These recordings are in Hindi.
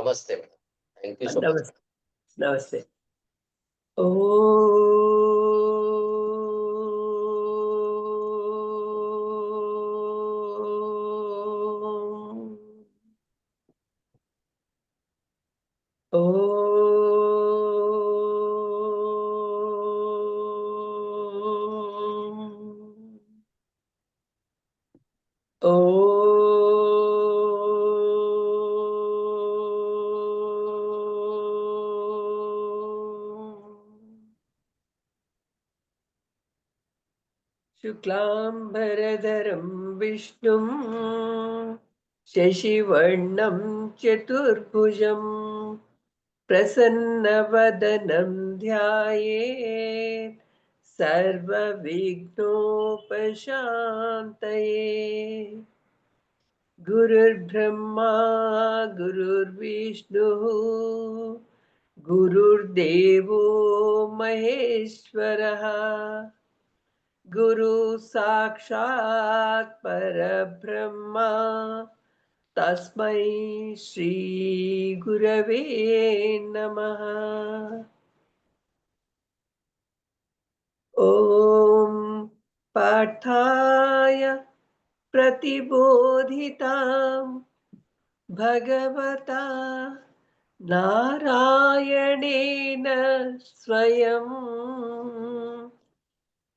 नमस्ते madam, thank you so much. नमस्ते नमस्ते। ओ शुक्लांबरधरं विष्णुं शशिवर्णं चतुर्भुजं प्रसन्नवदनं ध्यायेत् सर्वविघ्नोपशान्तये। गुरुर्ब्रह्मा गुरुर्विष्णुः गुरुर्देवो महेश्वरः गुरु साक्षात् परब्रह्मा तस्मै श्री गुरवे नमः। ॐ पार्थाय प्रतिबोधितां भगवता नारायणेन स्वयं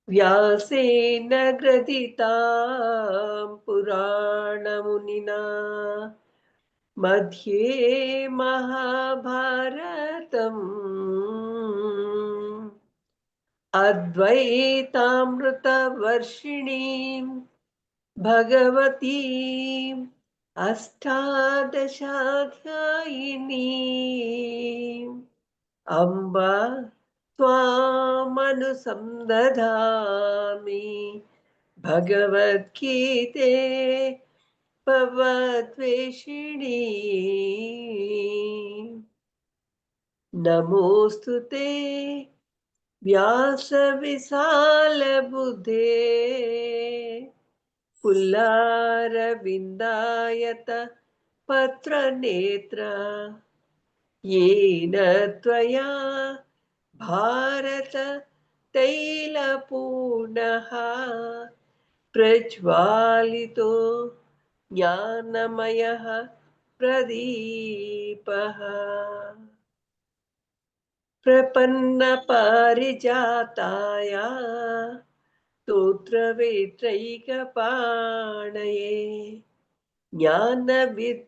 व्यासेन ग्रथितां पुराणमुनिना मध्ये महाभारतम् अद्वैतामृतवर्षिणीं भगवतीम् अष्टादशाध्यायिनीम् अम्ब त्वामनुसन्दधामि भगवद्गीते भवद्वेषिणी। नमोऽस्तु ते व्यासविशालबुद्धे पुल्लारविन्दायत पत्रनेत्र येन त्वया भारत तैलपूर्णः प्रज्वालितो ज्ञानमयः प्रदीपः। प्रपन्नपारिजाताय स्तोत्रवेत्रैकपाणये ज्ञानविद्रूपाय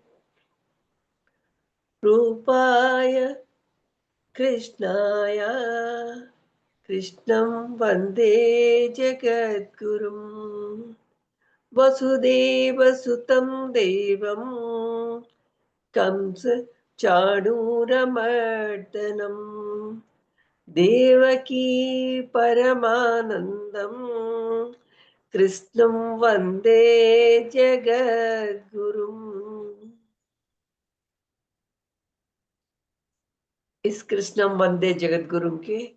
कृष्णाय कृष्णं वन्दे जगद्गुरुं वसुदेवसुतं देवं कंस चाणूरमर्दनम् देवकी परमानन्दं कृष्णं वन्दे जगद्गुरुम्। इस कृष्णम वंदे जगतगुरु के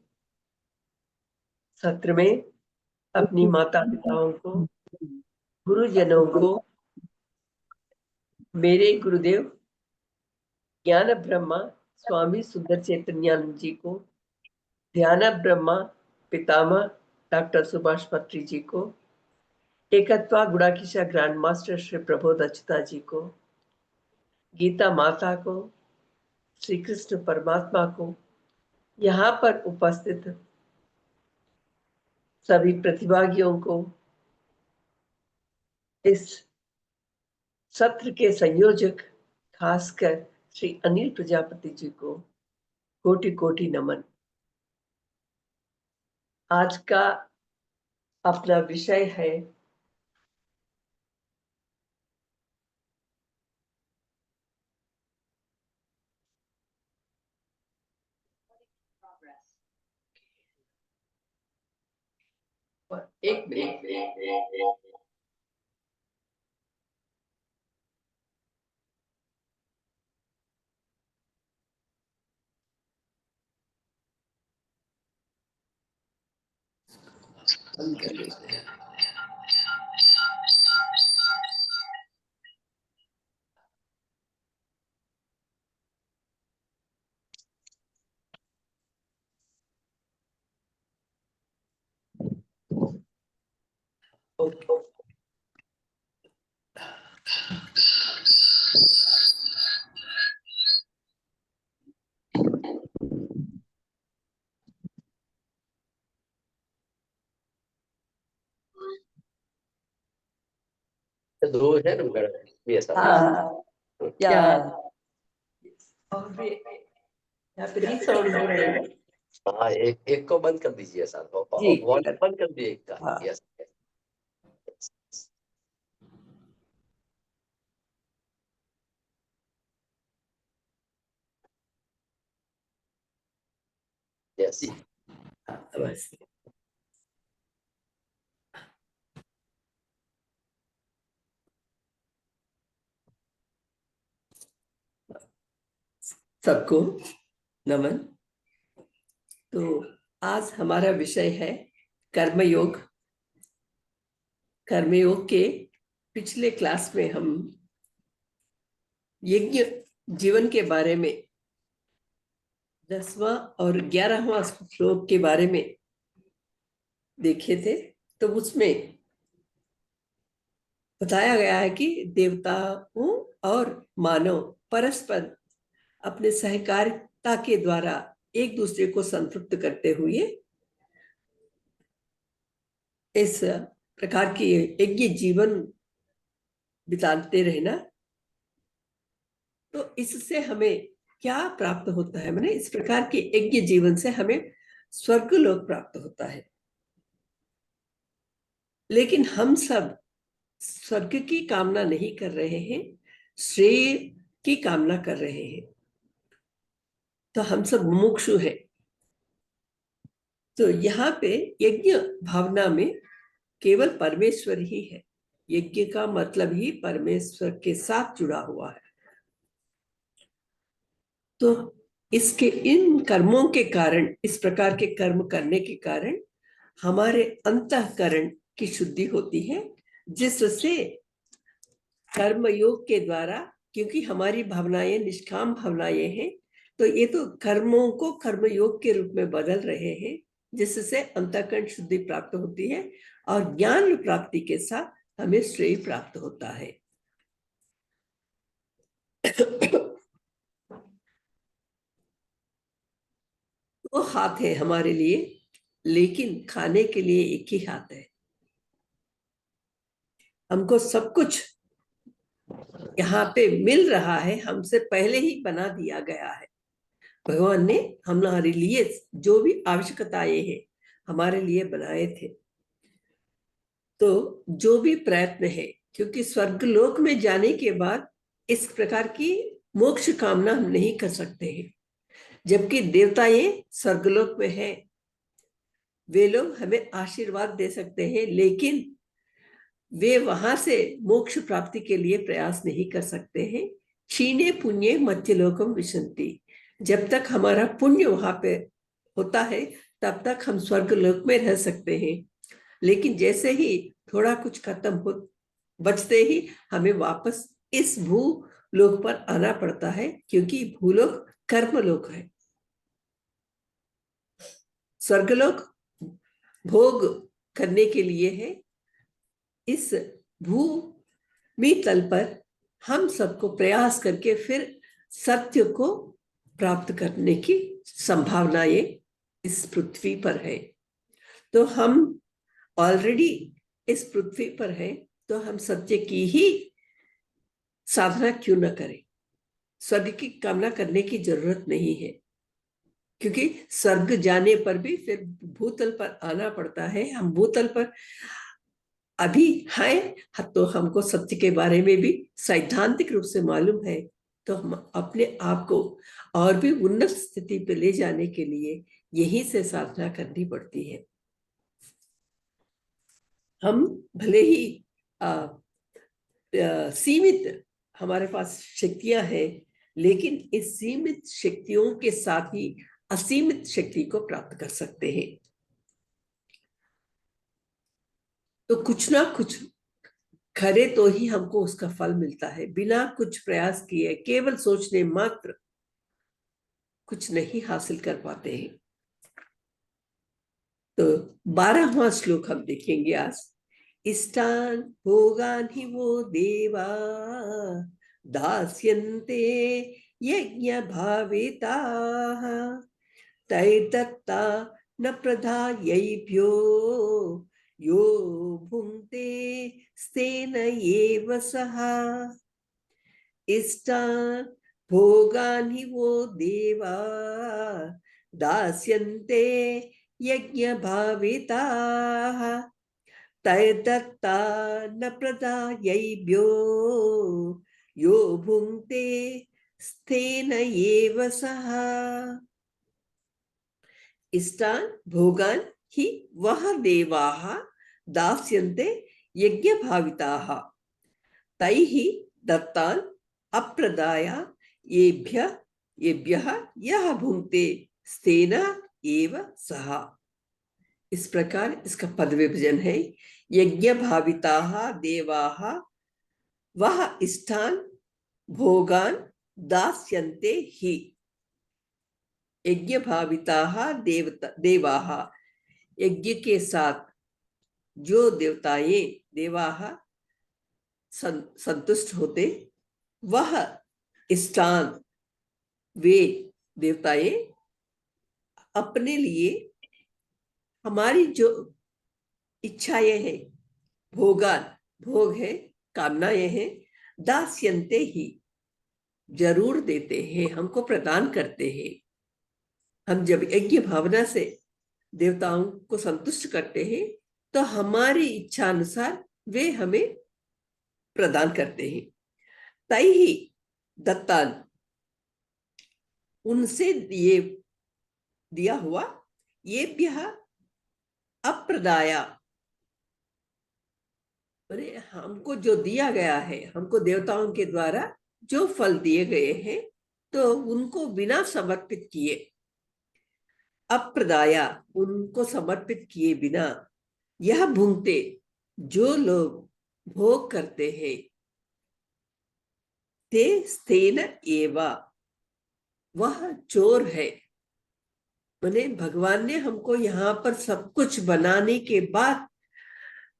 सत्र में अपनी माता पिताओं को, गुरुजनों को, मेरे गुरुदेव ज्ञान ब्रह्मा स्वामी सुंदर चैतन्यानंद जी को, ध्यान ब्रह्मा पितामह डॉक्टर सुभाष पत्री जी को, एकत्वा गुणाकीशा ग्रैंड मास्टर श्री प्रबोध अच्युता जी को, गीता माता को, श्री कृष्ण परमात्मा को, यहाँ पर उपस्थित सभी प्रतिभागियों को, इस सत्र के संयोजक खासकर श्री अनिल प्रजापति जी को कोटि कोटि नमन। आज का अपना विषय है एक मिनट। बंद कर देते हैं। ओके। दो है ना मैडम, ये सब। हाँ क्या या और भी यहाँ पे रीसाउंड हो रहे हैं। हाँ, एक एक को बंद कर दीजिए सर, जी, वॉल्यूम बंद कर दिए एक का। हाँ। यस। यस। बस सबको नमन। तो आज हमारा विषय है कर्मयोग। कर्मयोग के पिछले क्लास में हम यज्ञ जीवन के बारे में 10वां और 11वां श्लोक के बारे में देखे थे। तो उसमें बताया गया है कि देवताओं और मानव परस्पर अपने सहकारिता के द्वारा एक दूसरे को संतृप्त करते हुए इस प्रकार की यज्ञ जीवन बिताते रहना। तो इससे हमें क्या प्राप्त होता है, माने इस प्रकार के यज्ञ जीवन से हमें स्वर्ग लोक प्राप्त होता है। लेकिन हम सब स्वर्ग की कामना नहीं कर रहे हैं, श्रेय की कामना कर रहे हैं। तो हम सब मुमुक्षु हैं। तो यहाँ पे यज्ञ भावना में केवल परमेश्वर ही है। यज्ञ का मतलब ही परमेश्वर के साथ जुड़ा हुआ है। तो इसके इन कर्मों के कारण, इस प्रकार के कर्म करने के कारण हमारे अंतःकरण की शुद्धि होती है, जिससे कर्म योग के द्वारा, क्योंकि हमारी भावनाएं निष्काम भावनाएं हैं, तो ये तो कर्मों को कर्म योग के रूप में बदल रहे हैं, जिससे अंतःकरण शुद्धि प्राप्त होती है और ज्ञान प्राप्ति के साथ हमें श्रेय प्राप्त होता है। वो हाथ है हमारे लिए, लेकिन खाने के लिए एक ही हाथ है। हमको सब कुछ यहाँ पे मिल रहा है, हमसे पहले ही बना दिया गया है। भगवान ने हमारे लिए जो भी आवश्यकताएं हैं हमारे लिए बनाए थे। तो जो भी प्रयत्न है, क्योंकि स्वर्ग लोक में जाने के बाद इस प्रकार की मोक्ष कामना हम नहीं कर सकते हैं, जबकि देवता ये स्वर्गलोक में है, वे लोग हमें आशीर्वाद दे सकते हैं, लेकिन वे वहां से मोक्ष प्राप्ति के लिए प्रयास नहीं कर सकते हैं। क्षीणे पुण्य मध्यलोकम विशंति। जब तक हमारा पुण्य वहां पे होता है तब तक हम स्वर्ग लोक में रह सकते हैं, लेकिन जैसे ही थोड़ा कुछ खत्म हो बचते ही हमें वापस इस भू लोक पर आना पड़ता है, क्योंकि भूलोक कर्मलोक है। स्वर्गलोक भोग करने के लिए है। इस भूमि तल पर हम सबको प्रयास करके फिर सत्य को प्राप्त करने की संभावनाएं इस पृथ्वी पर है। तो हम ऑलरेडी इस पृथ्वी पर है, तो हम सत्य की ही साधना क्यों न करें। स्वर्ग की कामना करने की जरूरत नहीं है, क्योंकि स्वर्ग जाने पर भी फिर भूतल पर आना पड़ता है। हम भूतल पर अभी है, तो हमको सत्य के बारे में भी सैद्धांतिक रूप से मालूम है। तो हम अपने आप को और भी उन्नत स्थिति पे ले जाने के लिए यहीं से साधना करनी पड़ती है। हम भले ही सीमित हमारे पास शक्तियां हैं, लेकिन इस सीमित शक्तियों के साथ ही असीमित शक्ति को प्राप्त कर सकते हैं। तो कुछ ना कुछ करे तो ही हमको उसका फल मिलता है। बिना कुछ प्रयास किए, केवल सोचने मात्र कुछ नहीं हासिल कर पाते हैं। तो 12वां श्लोक हम देखेंगे आज। इष्टान् भोगान् हि वो देवा दास्यन्ते यज्ञभाविताः तैर्दत्ता न प्रदायैभ्यो यो भुङ्क्ते स्तेन एव सः इष्टान् भोगान् हि वो देवा दास्यन्ते यज्ञभाविताः तैर्दत्ता न प्रदायैभ्यो यो भुङ्क्ते स्तेन एव सः इष्टान् भोगान् हि वह देवाः दास्यन्ते यज्ञभाविताः तैः दत्तान् अप्रदाय येभ्यः यः भुङ्क्ते स्तेन एव सः। इस प्रकार इसका पद विभजन है। यज्ञ भाविताः देवाः वह इष्टान् भोगान् दास्यन्ते हि। यज्ञ भाविताः देवाः यज्ञ के साथ जो देवताएं देवाः संतुष्ट होते वह इष्टान वे देवताएं अपने लिए हमारी जो इच्छाएं हैं भोगान भोग है कामनाएं हैं दास्यन्ते ही जरूर देते हैं हमको प्रदान करते हैं। हम जब यज्ञ भावना से देवताओं को संतुष्ट करते हैं तो हमारी इच्छा अनुसार वे हमें प्रदान करते हैं। तैः दत्तान उनसे ये दिया हुआ येभ्यः अप्रदाया हमको जो दिया गया है हमको देवताओं के द्वारा जो फल दिए गए हैं तो उनको बिना समर्पित किए अप्रदाया उनको समर्पित किए बिना यह भुंगते जो लोग भोग करते हैं ते स्तेन एवा वह चोर है। माने भगवान ने हमको यहाँ पर सब कुछ बनाने के बाद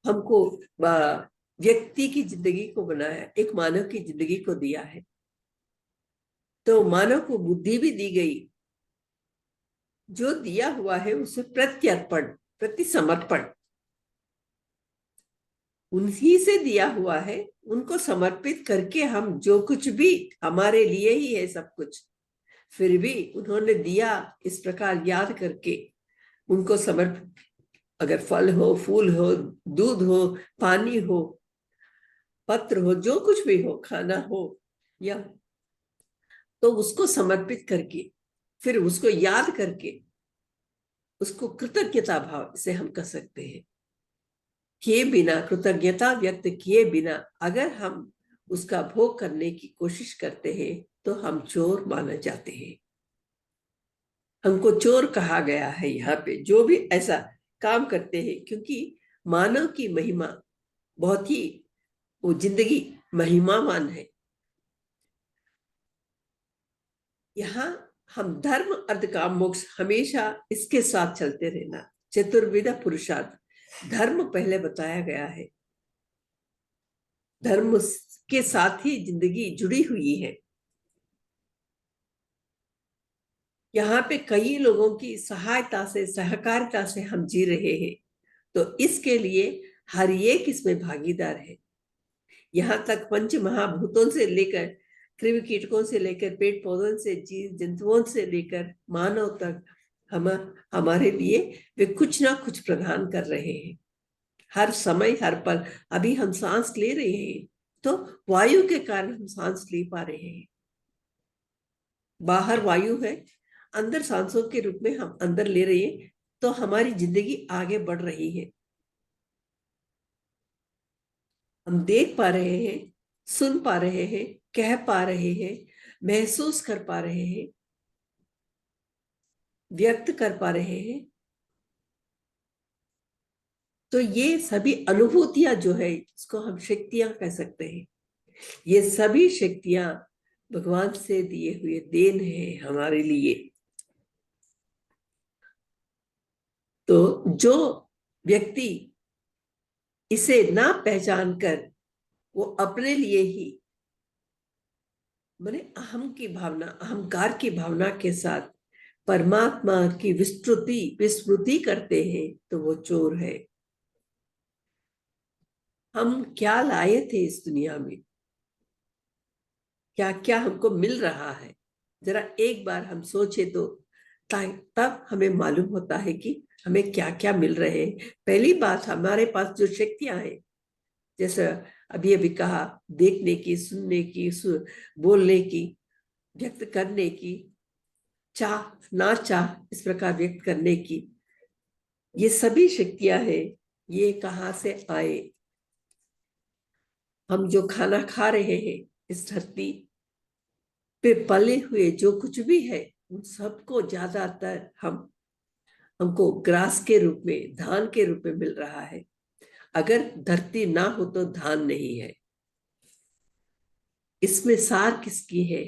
हमको व्यक्ति की जिंदगी को बनाया एक मानव की जिंदगी को दिया है तो मानव को बुद्धि भी दी गई जो दिया हुआ है उसे प्रत्यर्पण प्रति समर्पण उन्हीं से दिया हुआ है उनको समर्पित करके हम जो कुछ भी हमारे लिए ही है सब कुछ फिर भी उन्होंने दिया इस प्रकार याद करके उनको समर्पित अगर फल हो फूल हो दूध हो पानी हो पत्र हो जो कुछ भी हो खाना हो या तो उसको समर्पित करके फिर उसको याद करके उसको कृतज्ञता भाव से हम कर सकते हैं किए बिना कृतज्ञता व्यक्त किए बिना अगर हम उसका भोग करने की कोशिश करते हैं तो हम चोर माने जाते हैं। हमको चोर कहा गया है यहाँ पे जो भी ऐसा काम करते हैं क्योंकि मानव की महिमा बहुत ही वो जिंदगी महिमावान है। यहाँ हम धर्म अर्थ काम मोक्ष हमेशा इसके साथ चलते रहना चतुर्विध पुरुषार्थ धर्म पहले बताया गया है धर्म के साथ ही जिंदगी जुड़ी हुई है। यहाँ पे कई लोगों की सहायता से सहकारिता से हम जी रहे हैं तो इसके लिए हर एक इसमें भागीदार है। यहाँ तक पंच महाभूतों से लेकर कृमि कीटकों से लेकर पेड़ पौधों से जीव जंतुओं से लेकर मानव तक हमारे लिए वे कुछ ना कुछ प्रदान कर रहे हैं हर समय हर पल। अभी हम सांस ले रहे हैं तो वायु के कारण हम सांस ले पा रहे हैं बाहर वायु है अंदर सांसों के रूप में हम अंदर ले रहे हैं तो हमारी जिंदगी आगे बढ़ रही है। हम देख पा रहे हैं सुन पा रहे हैं कह पा रहे हैं महसूस कर पा रहे हैं व्यक्त कर पा रहे हैं तो ये सभी अनुभूतियां जो है इसको हम शक्तियां कह सकते हैं। ये सभी शक्तियां भगवान से दिए हुए देन है हमारे लिए। तो जो व्यक्ति इसे ना पहचान कर वो अपने लिए ही माने अहम की भावना, अहंकार की भावना के साथ परमात्मा की विस्मृति करते हैं तो वो चोर है। हम क्या लाए थे इस दुनिया में, क्या क्या हमको मिल रहा है, जरा एक बार हम सोचे तो तब हमें मालूम होता है कि हमें क्या क्या मिल रहे हैं। पहली बात, हमारे पास जो शक्तियां हैं, जैसे अभी अभी कहा, देखने की, सुनने की, बोलने की, व्यक्त करने की, चाह ना चाह इस प्रकार व्यक्त करने की, ये सभी शक्तियां हैं। ये कहाँ से आए? हम जो खाना खा रहे हैं, इस धरती पे पले हुए जो कुछ भी है, उन सबको ज्यादातर हमको ग्रास के रूप में, धान के रूप में मिल रहा है। अगर धरती ना हो तो धान नहीं है। इसमें सार किसकी है?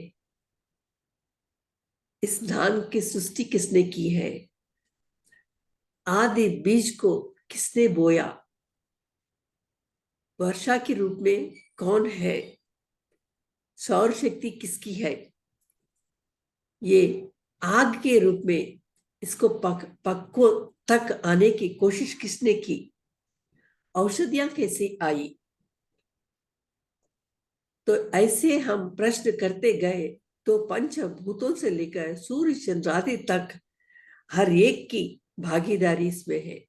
इस धान की सृष्टि किसने की है? आदि बीज को किसने बोया? वर्षा के रूप में कौन है? सौर शक्ति किसकी है? ये आग के रूप में इसको पक्को तक आने की कोशिश किसने की? औषधियां कैसे आई? तो ऐसे हम प्रश्न करते गए तो पंचभूतों से लेकर सूर्य चंद्र आदि तक हर एक की भागीदारी इसमें है।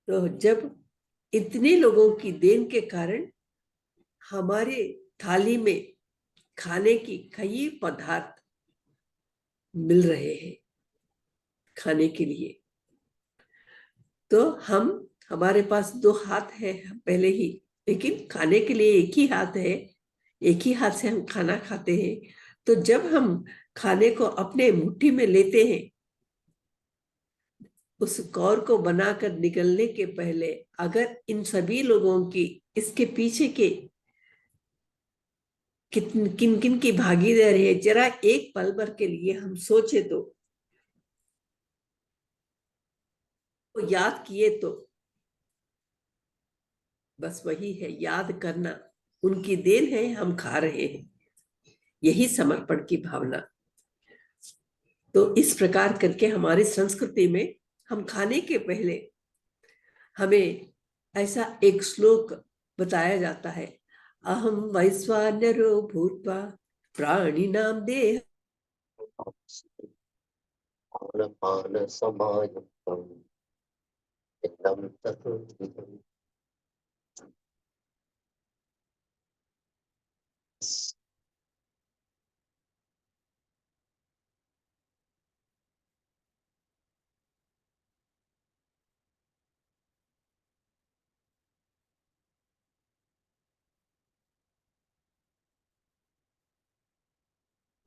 तो जब इतने लोगों की देन के कारण हमारे थाली में खाने की कई पदार्थ मिल रहे हैं खाने के लिए, तो हमारे पास दो हाथ है पहले ही, लेकिन खाने के लिए एक ही हाथ है, एक ही हाथ से हम खाना खाते हैं। तो जब हम खाने को अपने मुट्ठी में लेते हैं, उस कौर को बनाकर निकलने के पहले अगर इन सभी लोगों की, इसके पीछे के किन किन किन की भागीदारी है, जरा एक पल भर के लिए हम सोचे तो याद किए तो बस वही है, याद करना। उनकी देन है, हम खा रहे हैं, यही समर्पण की भावना। तो इस प्रकार करके हमारी संस्कृति में हम खाने के पहले हमें ऐसा एक श्लोक बताया जाता है, अहम वैश्वानरो भूत्वा प्राणिनां देह पान समायुक्तम् इदं ततोऽधिकम्।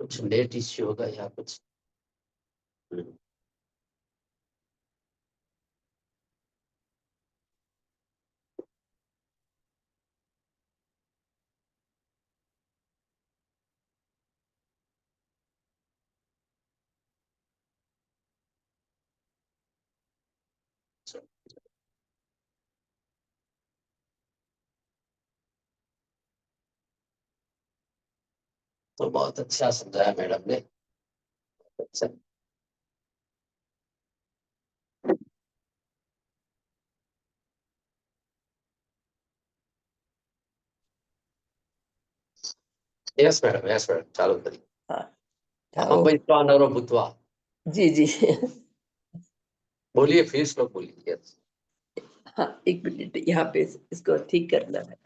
कुछ नेट इश्यू होगा या कुछ। तो बहुत अच्छा समझाया मैडम ने। अच्छा, यस मैडम चालू करिए। हाँ, अहम वैश्वानरो भूत्वा। जी जी। बोलिए, फिर श्लोक बोलिए। यस। हाँ, एक मिनट, यहाँ पे इसको ठीक करना है।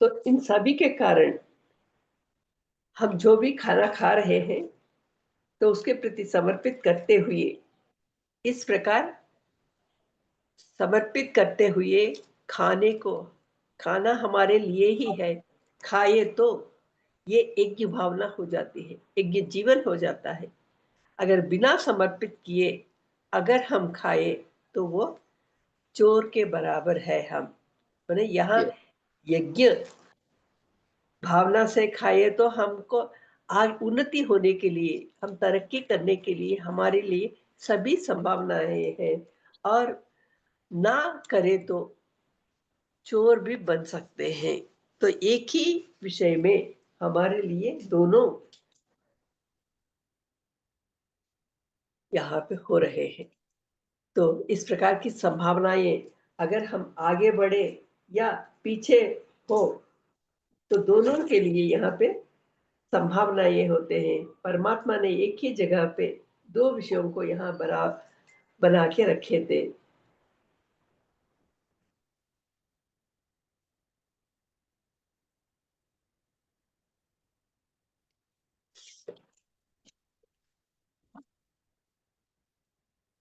तो इन सभी के कारण हम जो भी खाना खा रहे हैं, तो उसके प्रति समर्पित करते हुए, इस प्रकार समर्पित करते हुए खाने को, खाना हमारे लिए ही है, खाए तो ये यज्ञ भावना हो जाती है, यज्ञ जीवन हो जाता है। अगर बिना समर्पित किए अगर हम खाए तो वो चोर के बराबर है। हम माने यहाँ यज्ञ भावना से खाए तो हमको आग उन्नति होने के लिए, हम तरक्की करने के लिए, हमारे लिए सभी संभावनाएं हैं। और ना करे तो चोर भी बन सकते हैं। तो एक ही विषय में हमारे लिए दोनों यहाँ पे हो रहे हैं। तो इस प्रकार की संभावनाएं अगर हम आगे बढ़े या पीछे हो तो दोनों के लिए यहाँ पे संभावनाएं होते हैं। परमात्मा ने एक ही जगह पे दो विषयों को यहाँ बना के रखे थे।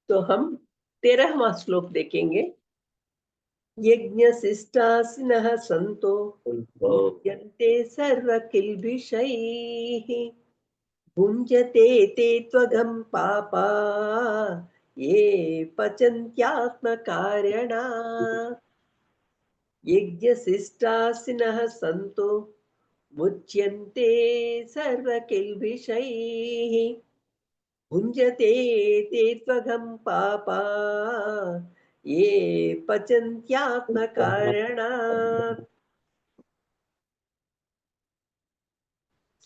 तो हम 13वां श्लोक देखेंगे। यज्ञशिष्टासिनः सन्तो यन्ते सर्वकिल्बिषैः भुञ्जते ते त्वगं पापा ये पचन्त्यात्मकार्यणा। यज्ञशिष्टासिनः सन्तो मुच्यन्ते सर्वकिल्बिषैः भुञ्जते ते त्वगं पापा ये पचन्त्यात्मकारणात्।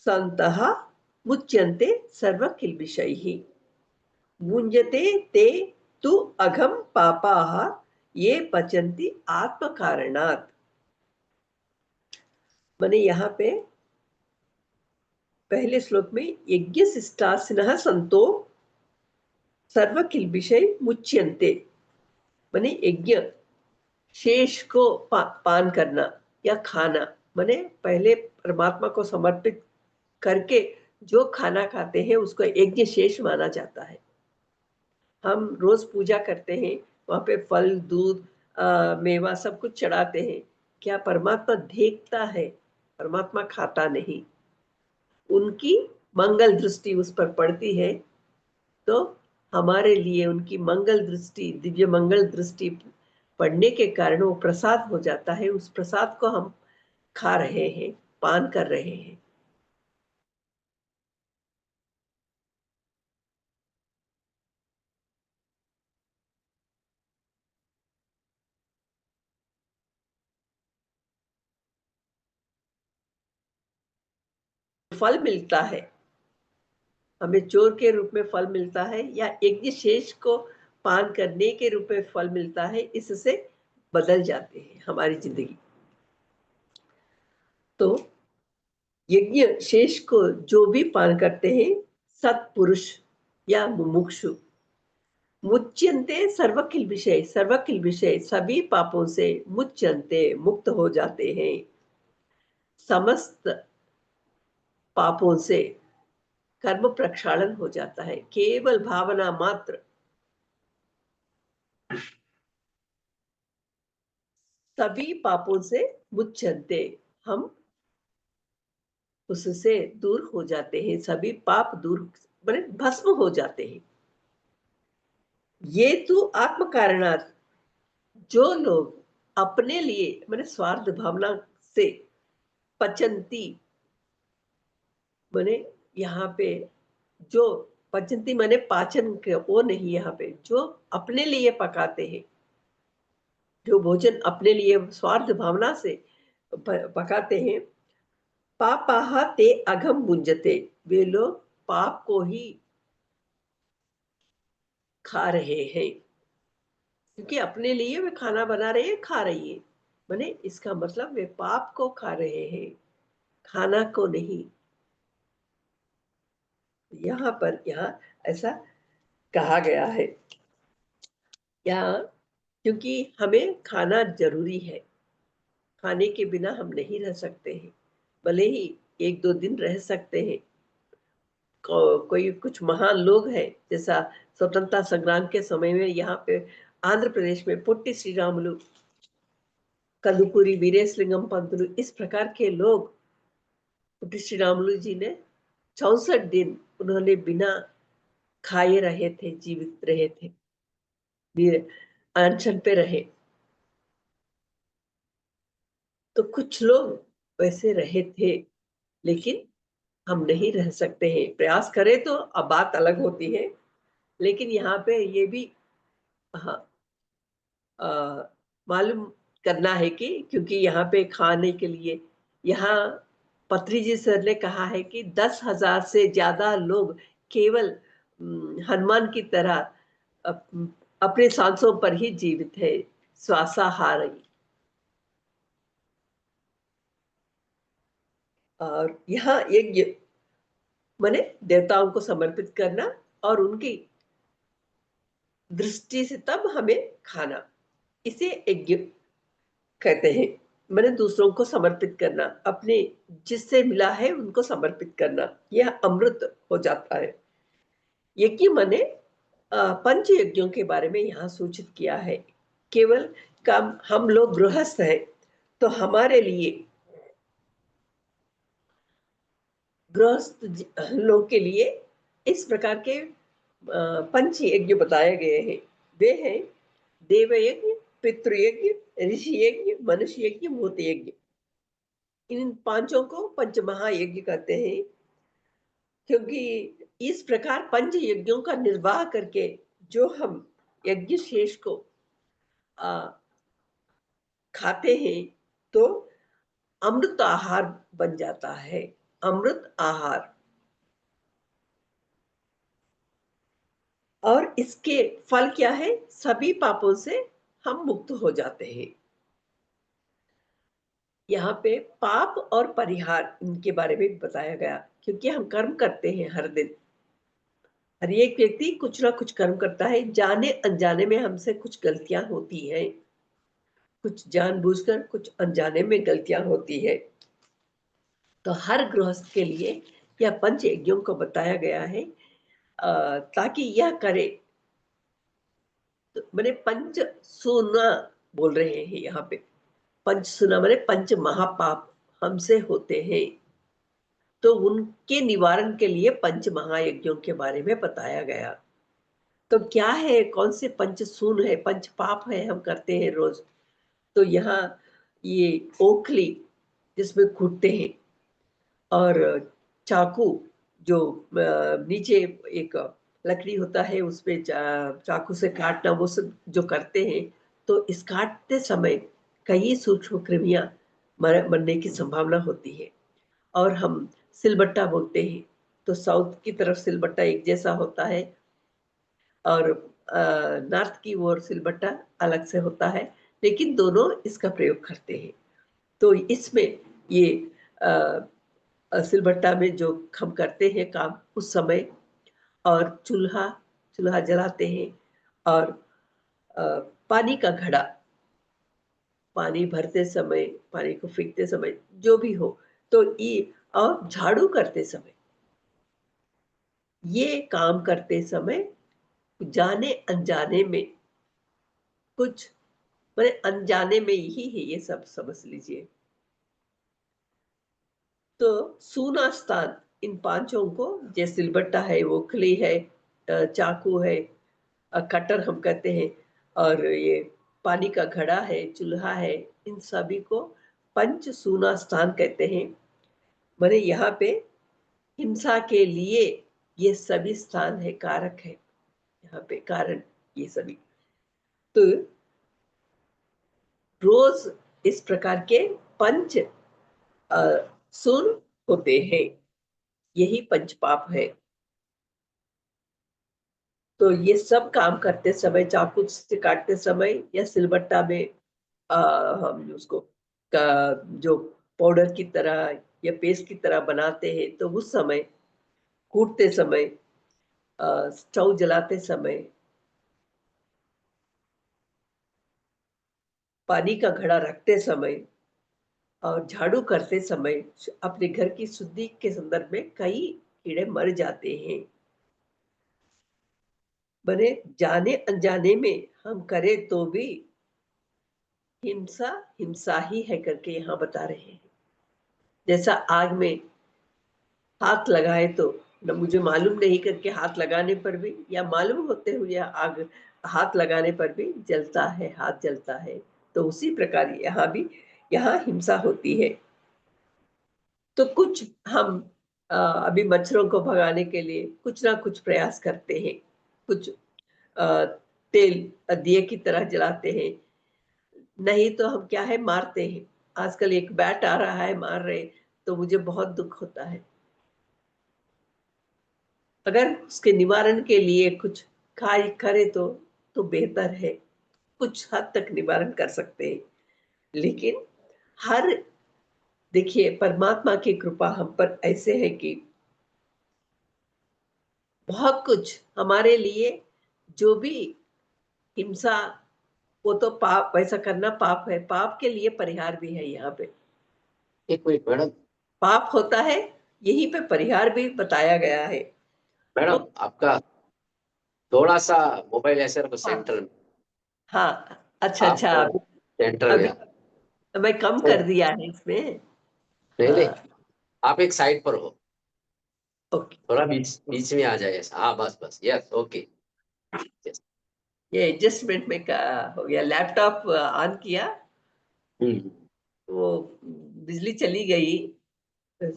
सन्तः मुच्यन्ते सर्वकिल्बिषैः भुञ्जते ते तु अघं पापाः ये पचन्ति आत्मकारणात्। माने यहाँ पे पहले श्लोक में यज्ञ शिष्टासिनः संतो सर्वकिल्बिषै मुच्यन्ते, माने यज्ञ शेष को पान करना या खाना, माने पहले परमात्मा को समर्पित करके जो खाना खाते हैं उसको यज्ञ शेष माना जाता है। हम रोज पूजा करते हैं, वहां पे फल दूध मेवा सब कुछ चढ़ाते हैं। क्या परमात्मा देखता है? परमात्मा खाता नहीं। उनकी मंगल दृष्टि उस पर पड़ती है, तो हमारे लिए उनकी मंगल दृष्टि, दिव्य मंगल दृष्टि पड़ने के कारण वो प्रसाद हो जाता है। उस प्रसाद को हम खा रहे हैं, पान कर रहे हैं। फल मिलता है हमें, चोर के रूप में फल मिलता है या यज्ञ शेष को पान करने के रूप में फल मिलता है, इससे बदल जाते हैं हमारी जिंदगी। तो यज्ञ शेष को जो भी पान करते हैं, सत्पुरुष या मुमुक्षु, मुच्यन्ते सर्वकिल विषय, सर्वकिल विषय सभी पापों से मुच्यन्ते मुक्त हो जाते हैं। समस्त पापों से कर्म प्रक्षालन हो जाता है। केवल भावना मात्र सभी पापों से मुच्यन्ते, हम उससे दूर हो जाते हैं। सभी पाप दूर माने भस्म हो जाते हैं। ये तो आत्म कारणात्, जो लोग अपने लिए माने स्वार्थ भावना से पचंती, माने यहाँ पे जो पचंती माने पाचन के वो नहीं, यहाँ पे जो अपने लिए पकाते हैं, जो भोजन अपने लिए स्वार्थ भावना से पकाते हैं, पापाह ते अघम भुंजते, वे लोग पाप को ही खा रहे हैं। क्योंकि अपने लिए वे खाना बना रहे हैं, खा रही है, माने इसका मतलब वे पाप को खा रहे हैं, खाना को नहीं। यहाँ पर यहाँ ऐसा कहा गया है यहाँ, क्योंकि हमें खाना जरूरी है। खाने के बिना हम नहीं रह सकते हैं, भले ही एक दो दिन रह सकते हैं। कोई कुछ महान लोग हैं, जैसा स्वतंत्रता संग्राम के समय में यहाँ पे आंध्र प्रदेश में पुट्टी श्रीरामुलु, कल्लुपुरी वीरेशलिंगम पंतुलु, इस प्रकार के लोग कुटी श्री रामुलु जी ने 64 दिन उन्होंने बिना खाए रहे थे, जीवित रहे थे, अनशन पे रहे। तो कुछ लोग वैसे रहे थे, लेकिन हम नहीं रह सकते हैं। प्रयास करें तो अब बात अलग होती है, लेकिन यहाँ पे ये भी हाँ मालूम करना है कि क्योंकि यहाँ पे खाने के लिए यहाँ पत्री जी सर ने कहा है कि 10,000 से ज्यादा लोग केवल हनुमान की तरह अपने सांसों पर ही जीवित है, श्वासाहार। और यहाँ यज्ञ माने देवताओं को समर्पित करना और उनकी दृष्टि से तब हमें खाना, इसे यज्ञ कहते हैं। मैंने दूसरों को समर्पित करना, अपने जिससे मिला है उनको समर्पित करना, यह अमृत हो जाता है। यज्ञ माने पंच यज्ञों के बारे में यहाँ सूचित किया है। केवल काम हम लोग गृहस्थ हैं, तो हमारे लिए गृहस्थ लोग के लिए इस प्रकार के पंच यज्ञ बताए गए हैं। वे हैं देव यज्ञ, पितृयज्ञ, ऋषि यज्ञ, मनुष्य यज्ञ, भूत यज्ञ। इन पांचों को पंच महायज्ञ कहते हैं, क्योंकि इस प्रकार पंच यज्ञों का निर्वाह करके जो हम यज्ञ शेष को खाते हैं तो अमृत आहार बन जाता है। अमृत आहार, और इसके फल क्या है? सभी पापों से हम मुक्त हो जाते हैं। यहाँ पे पाप और परिहार इनके बारे में बताया गया, क्योंकि हम कर्म करते हैं हर दिन। हर एक व्यक्ति कुछ ना कुछ कर्म करता है, जाने अनजाने में हमसे कुछ गलतियां होती हैं, कुछ जानबूझकर, कुछ अनजाने में गलतियां होती है। तो हर गृहस्थ के लिए यह पंच यज्ञों को बताया गया है, ताकि यह करे। तो मैंने पंच सुना बोल रहे हैं यहाँ पे। पंच सुना मैंने पंच महापाप हमसे होते हैं, तो उनके निवारण के लिए पंच महायज्ञों के बारे में बताया गया। तो क्या है, कौन से पंच सून है, पंच पाप है हम करते हैं रोज? तो यहाँ ये ओखली जिसमें कूटते हैं, और चाकू जो नीचे एक लकड़ी होता है उसपे चाकू से काटना, वो सब जो करते हैं, तो इस काटते समय कई सूक्ष्म कृमियां मरने की संभावना होती है। और हम सिलबट्टा बोलते हैं, तो साउथ की तरफ सिलबट्टा एक जैसा होता है, और नॉर्थ की ओर सिलबट्टा अलग से होता है, लेकिन दोनों इसका प्रयोग करते हैं। तो इसमें ये सिलबट्टा में जो हम करते हैं काम उस समय, और चूल्हा चूल्हा जलाते हैं, और पानी का घड़ा, पानी भरते समय, पानी को फेंकते समय, जो भी हो, तो ये, और झाड़ू करते समय, ये काम करते समय जाने अनजाने में कुछ, मैंने अनजाने में ही है ये सब, समझ लीजिए। तो सूना स्थान इन पांचों को, जैसे सिलबट्टा है, ओखली है, चाकू है, कटर हम कहते हैं, और ये पानी का घड़ा है, चूल्हा है, इन सभी को पंच सूना स्थान कहते हैं। मैंने यहाँ पे हिंसा के लिए ये सभी स्थान है, कारक है यहाँ पे, कारण ये सभी। तो रोज इस प्रकार के पंच सुन होते हैं, यही पंच पाप है। तो ये सब काम करते समय, चाकू से काटते समय या सिलबट्टा में हम उसको जो पाउडर की तरह या पेस्ट की तरह बनाते हैं, तो उस समय, कूटते समय, स्टोव जलाते समय, पानी का घड़ा रखते समय, और झाड़ू करते समय अपने घर की शुद्धि के संदर्भ में कई कीड़े मर जाते हैं। बने जाने अनजाने में हम करें तो भी हिंसा हिंसा ही है करके यहाँ बता रहे हैं। जैसा आग में हाथ लगाए तो न मुझे मालूम नहीं करके हाथ लगाने पर भी या मालूम होते हुए आग हाथ लगाने पर भी जलता है, हाथ जलता है। तो उसी प्रकार यहाँ भी यहाँ हिंसा होती है। तो कुछ हम अभी मच्छरों को भगाने के लिए कुछ ना कुछ प्रयास करते हैं, कुछ तेल दिए की तरह जलाते हैं, नहीं तो हम क्या है मारते हैं। आजकल एक बैट आ रहा है, मार रहे, तो मुझे बहुत दुख होता है। अगर उसके निवारण के लिए कुछ कार्य करे तो बेहतर है, कुछ हद तक निवारण कर सकते हैं। लेकिन हर देखिए परमात्मा की कृपा हम पर ऐसे है कि बहुत कुछ हमारे लिए जो भी हिंसा, वो तो पाप, वैसा करना पाप है, पाप के लिए परिहार भी है। यहाँ पे एक मिनट मैडम, पाप होता है, यहीं पे परिहार भी बताया गया है। तो मैडम आपका थोड़ा सा मोबाइल ऐसे रखो हाँ सेंटर में। हाँ, अच्छा आप अच्छा, सेंटर में अभी मैं कम कर दिया है इसमें। नहीं नहीं, हाँ, आप एक साइड पर हो, ओके। थोड़ा बीच बीच में आ जाए ऐसा। हाँ बस बस, यस ओके। यस। ये एडजस्टमेंट में का हो गया, लैपटॉप ऑन किया, हम्म। वो बिजली चली गई।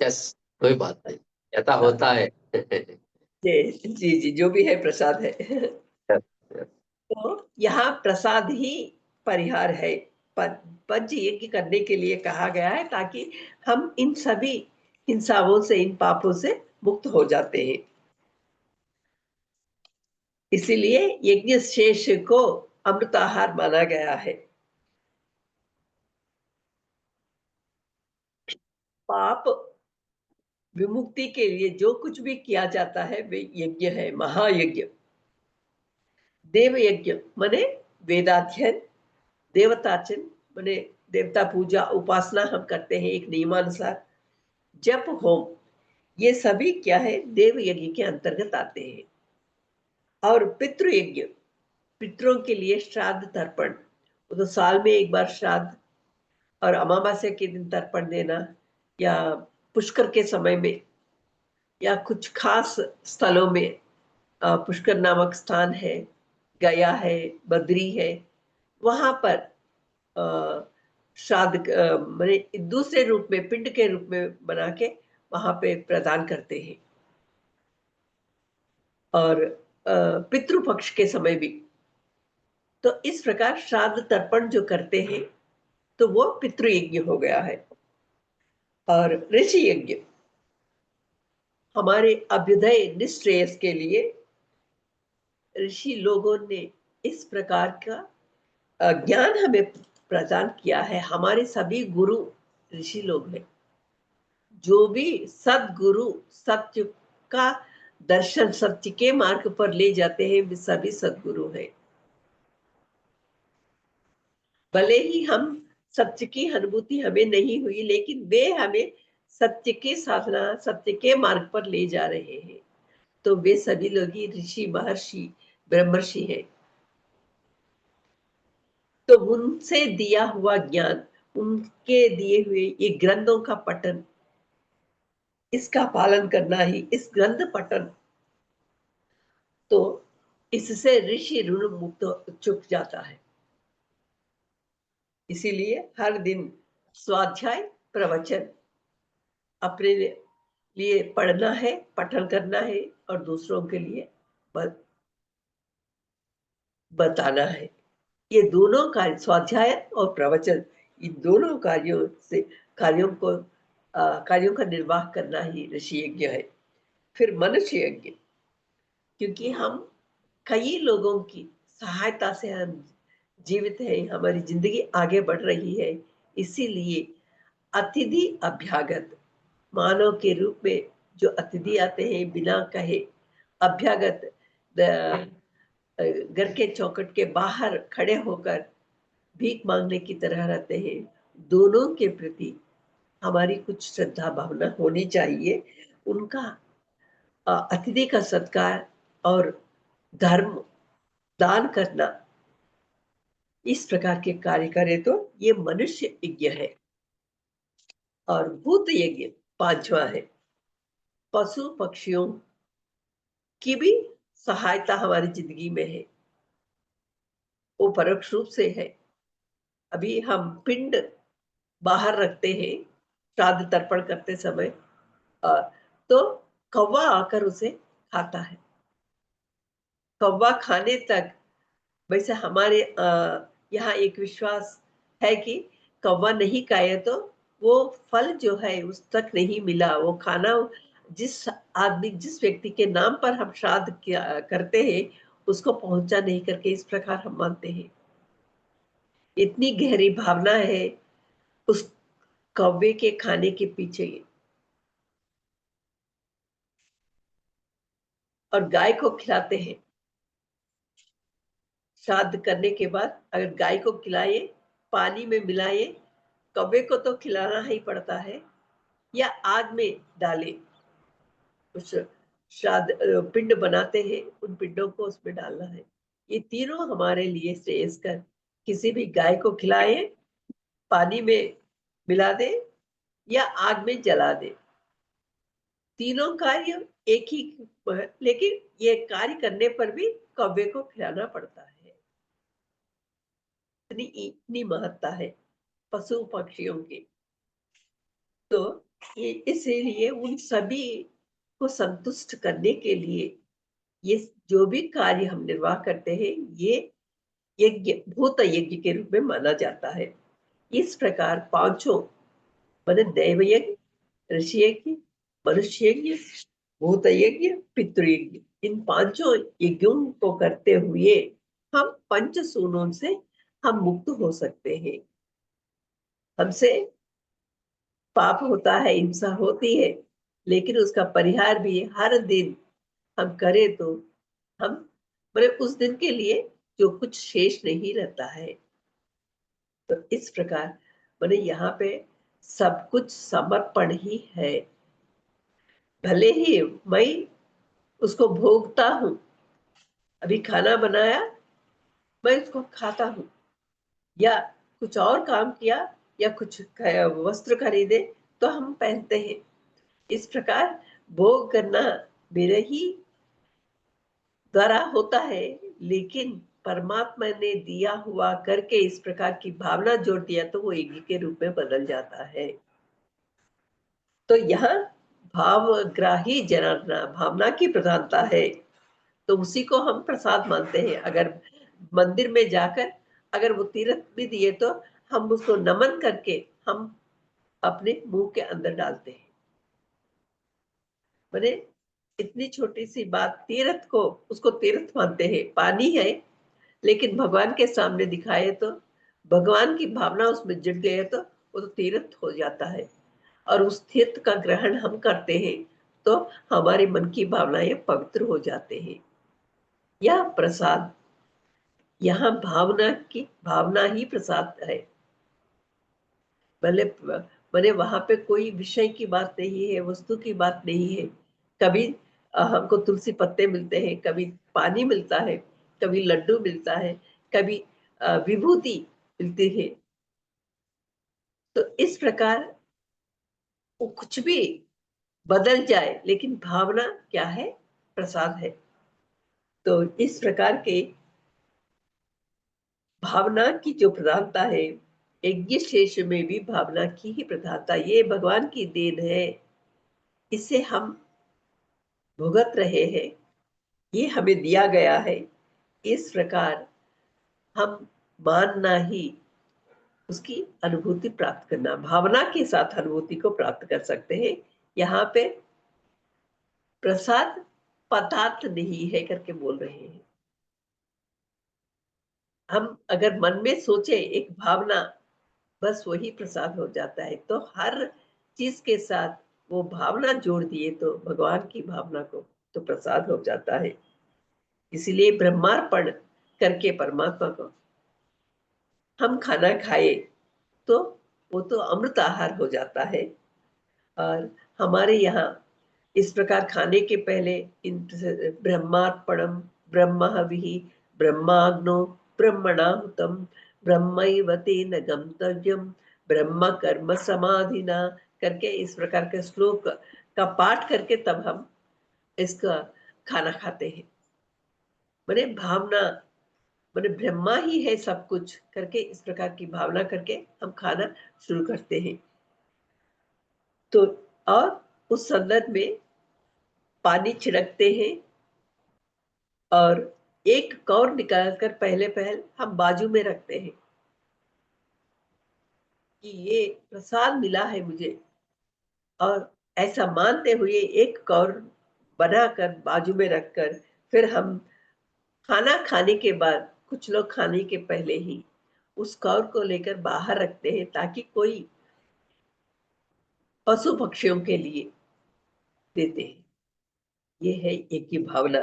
यस, कोई बात नहीं, ऐसा हाँ, होता है। जी जी जी, जो भी है प्रसाद है। Yes, yes. तो यहाँ प्रसाद ही परिहार है। पंच यज्ञ करने के लिए कहा गया है, ताकि हम इन सभी हिंसाओं से, इन पापों से मुक्त हो जाते हैं। इसीलिए यज्ञ शेष को अमृताहार माना गया है। पाप विमुक्ति के लिए जो कुछ भी किया जाता है वे यज्ञ है, महायज्ञ। देव यज्ञ माने वेदाध्ययन, देवतार्चन माने देवता पूजा, उपासना हम करते हैं एक नियमानुसार, जप होम, ये सभी क्या है देव यज्ञ के अंतर्गत आते हैं। और पितृ यज्ञ, पितरों के लिए श्राद्ध तर्पण, वो तो साल में एक बार श्राद्ध, और अमावस्या के दिन तर्पण देना, या पुष्कर के समय में, या कुछ खास स्थलों में, पुष्कर नामक स्थान है, गया है, बद्री है, वहां पर श्राद्ध माने दूसरे रूप में, पिंड के रूप में बना के वहां पे प्रदान करते हैं। और पितृपक्ष के समय भी, तो इस प्रकार श्राद्ध तर्पण जो करते हैं तो वो पितृयज्ञ हो गया है। और ऋषि यज्ञ हमारे अभ्युदय निश्रेयस के लिए ऋषि लोगों ने इस प्रकार का ज्ञान हमें प्रदान किया है। हमारे सभी गुरु ऋषि लोग हैं। जो भी सदगुरु सत्य का दर्शन, सत्य के मार्ग पर ले जाते हैं, वे सभी सदगुरु हैं। भले ही हम सत्य की अनुभूति हमें नहीं हुई, लेकिन वे हमें सत्य के साधना, सत्य के मार्ग पर ले जा रहे हैं। तो वे सभी लोग ही ऋषि, महर्षि, ब्रह्मर्षि हैं। तो उनसे दिया हुआ ज्ञान, उनके दिए हुए ये ग्रंथों का पठन, इसका पालन करना ही इस ग्रंथ पठन, तो इससे ऋषि ऋण मुक्त चुक जाता है। इसीलिए हर दिन स्वाध्याय, प्रवचन अपने लिए पढ़ना है, पठन करना है, और दूसरों के लिए बताना है। ये दोनों कार्य, स्वाध्याय और प्रवचन, इन दोनों कार्यों को कार्यों का निर्वाह करना ही ऋषि यज्ञ है। फिर मनुष्य यज्ञ, क्योंकि हम कई लोगों की सहायता से हम जीवित हैं, हमारी जिंदगी आगे बढ़ रही है, इसीलिए अतिथि अभ्यागत, मानव के रूप में जो अतिथि आते हैं बिना कहे, अभ्यागत घर के चौखट के बाहर खड़े होकर भीख मांगने की तरह रहते हैं, दोनों के प्रति हमारी कुछ श्रद्धा भावना होनी चाहिए। उनका अतिथि का सत्कार और धर्म, दान करना, इस प्रकार के कार्य करे तो ये मनुष्य यज्ञ है। और भूत यज्ञ पांचवा है। पशु पक्षियों की भी सहायता हमारी जिंदगी में है, वो परोक्ष रूप से है। अभी हम पिंड बाहर रखते हैं श्राद्ध तर्पण करते समय, तो कौवा आकर उसे खाता है। कौवा खाने तक, वैसे हमारे यहाँ एक विश्वास है कि कौवा नहीं खाए तो वो फल जो है उस तक नहीं मिला, वो खाना जिस आदमी जिस व्यक्ति के नाम पर हम श्राद्ध करते हैं उसको पहुंचा नहीं करके, इस प्रकार हम मानते हैं। इतनी गहरी भावना है उस कौवे के खाने के पीछे। और गाय को खिलाते हैं श्राद्ध करने के बाद, अगर गाय को खिलाए, पानी में मिलाए, कौवे को तो खिलाना ही पड़ता है, या आग में डाले, उस श्राद्ध पिंड बनाते हैं उन पिंडों को उसमें डालना है। ये तीनों हमारे लिए श्रेयस्कर। किसी भी गाय को खिलाए, पानी में मिला दे या आग में जला दे, तीनों कार्य एक ही, लेकिन ये कार्य करने पर भी कौवे को खिलाना पड़ता है। इतनी महत्ता है पशु पक्षियों की। तो ये इसीलिए उन सभी को संतुष्ट करने के लिए ये जो भी कार्य हम निर्वाह करते हैं, ये यज्ञ, भूत यज्ञ के रूप में माना जाता है। इस प्रकार पांचों माने दैव यज्ञ, ऋषि यज्ञ, मनुष्य यज्ञ, भूत यज्ञ, पितृयज्ञ, इन पांचों यज्ञों को करते हुए हम पंच सूनों से हम मुक्त हो सकते हैं। हमसे पाप होता है, हिंसा होती है, लेकिन उसका परिहार भी हर दिन हम करें तो हम मतलब उस दिन के लिए जो कुछ शेष नहीं रहता है। तो इस प्रकार मैंने यहाँ पे सब कुछ समर्पण ही है। भले ही मैं उसको भोगता हूं, अभी खाना बनाया मैं उसको खाता हूं, या कुछ और काम किया, या कुछ वस्त्र खरीदे तो हम पहनते हैं। इस प्रकार भोग करना मेरे ही द्वारा होता है, लेकिन परमात्मा ने दिया हुआ करके इस प्रकार की भावना जोड़ दिया तो वो यज्ञ के रूप में बदल जाता है। तो यहाँ भावग्राही जनार्दना, भावना की प्रधानता है, तो उसी को हम प्रसाद मानते हैं। अगर मंदिर में जाकर अगर वो तीर्थ भी दिए तो हम उसको नमन करके हम अपने मुंह के अंदर डालते हैं। मैंने इतनी छोटी सी बात, तीर्थ को उसको तीर्थ मानते हैं, पानी है लेकिन भगवान के सामने दिखाए तो भगवान की भावना उसमें जुट गए तो वो तो तीर्थ हो जाता है, और उस तीर्थ का ग्रहण हम करते हैं तो हमारे मन की भावनाएं पवित्र हो जाते हैं। यह प्रसाद, यहाँ भावना ही प्रसाद है। भले भले वहां पे कोई विषय की बात नहीं है, वस्तु की बात नहीं है। कभी हमको तुलसी पत्ते मिलते हैं, कभी पानी मिलता है, कभी लड्डू मिलता है, कभी विभूति मिलती है। तो इस प्रकार वो कुछ भी बदल जाए, लेकिन भावना क्या है? प्रसाद है। तो इस प्रकार के भावना की जो प्रधानता है, यज्ञ शेष में भी भावना की ही प्रधानता, ये भगवान की देन है। इसे हम भुगत रहे हैं, ये हमें दिया गया है। इस प्रकार हम मानना ही, उसकी अनुभूति प्राप्त करना, भावना के साथ अनुभूति को प्राप्त कर सकते हैं। यहाँ पे प्रसाद पदार्थ नहीं है करके बोल रहे हैं। हम अगर मन में सोचे एक भावना, बस वही प्रसाद हो जाता है। तो हर चीज के साथ वो भावना जोड़ दिए तो भगवान की भावना को तो प्रसाद हो जाता है। इसीलिए ब्रह्मार्पण करके परमात्मा को हम खाना खाए तो वो तो अमृत आहार हो जाता है। और हमारे यहाँ इस प्रकार खाने के पहले ब्रह्मार्पणम ब्रह्महविः ब्रह्माग्नो ब्रह्मणाहुतम ब्रह्मैव तेन गंतव्यम ब्रह्म कर्म समाधिना करके इस प्रकार के श्लोक का पाठ करके तब हम इसका खाना खाते हैं। मैंने भावना, मैंने ब्रह्मा ही है सब कुछ करके इस प्रकार की भावना करके हम खाना शुरू करते हैं। तो और उस संदर्भ में पानी छिड़कते हैं और एक कौर निकालकर पहले हम बाजू में रखते हैं कि ये प्रसाद मिला है मुझे, और ऐसा मानते हुए एक कौर बनाकर बाजू में रखकर फिर हम खाना खाने के बाद, कुछ लोग खाने के पहले ही उस कौर को लेकर बाहर रखते हैं ताकि कोई पशु पक्षियों के लिए देते हैं। ये है एक ही भावना,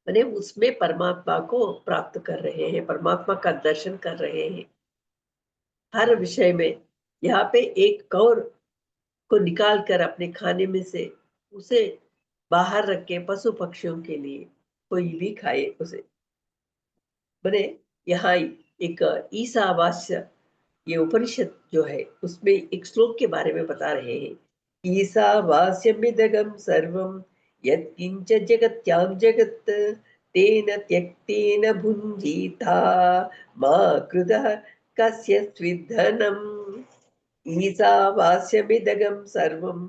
मैंने उसमें परमात्मा को प्राप्त कर रहे हैं, परमात्मा का दर्शन कर रहे हैं हर विषय में। यहाँ पे एक कौर को निकाल कर अपने खाने में से उसे बाहर रख के पशु पक्षियों के लिए कोई भी खाए उसे। मैंने यहाँ एक ईशावास्य, ये उपनिषद जो है उसमें एक श्लोक के बारे में बता रहे हैं। ईशावास्यमिदगम सर्वम यत्किंच जगत्यां जगत् तेन त्यक्तेन भुञ्जीता मा कृतः कस्य स्विद्धनम्। ईशावास्यमिदगम सर्वम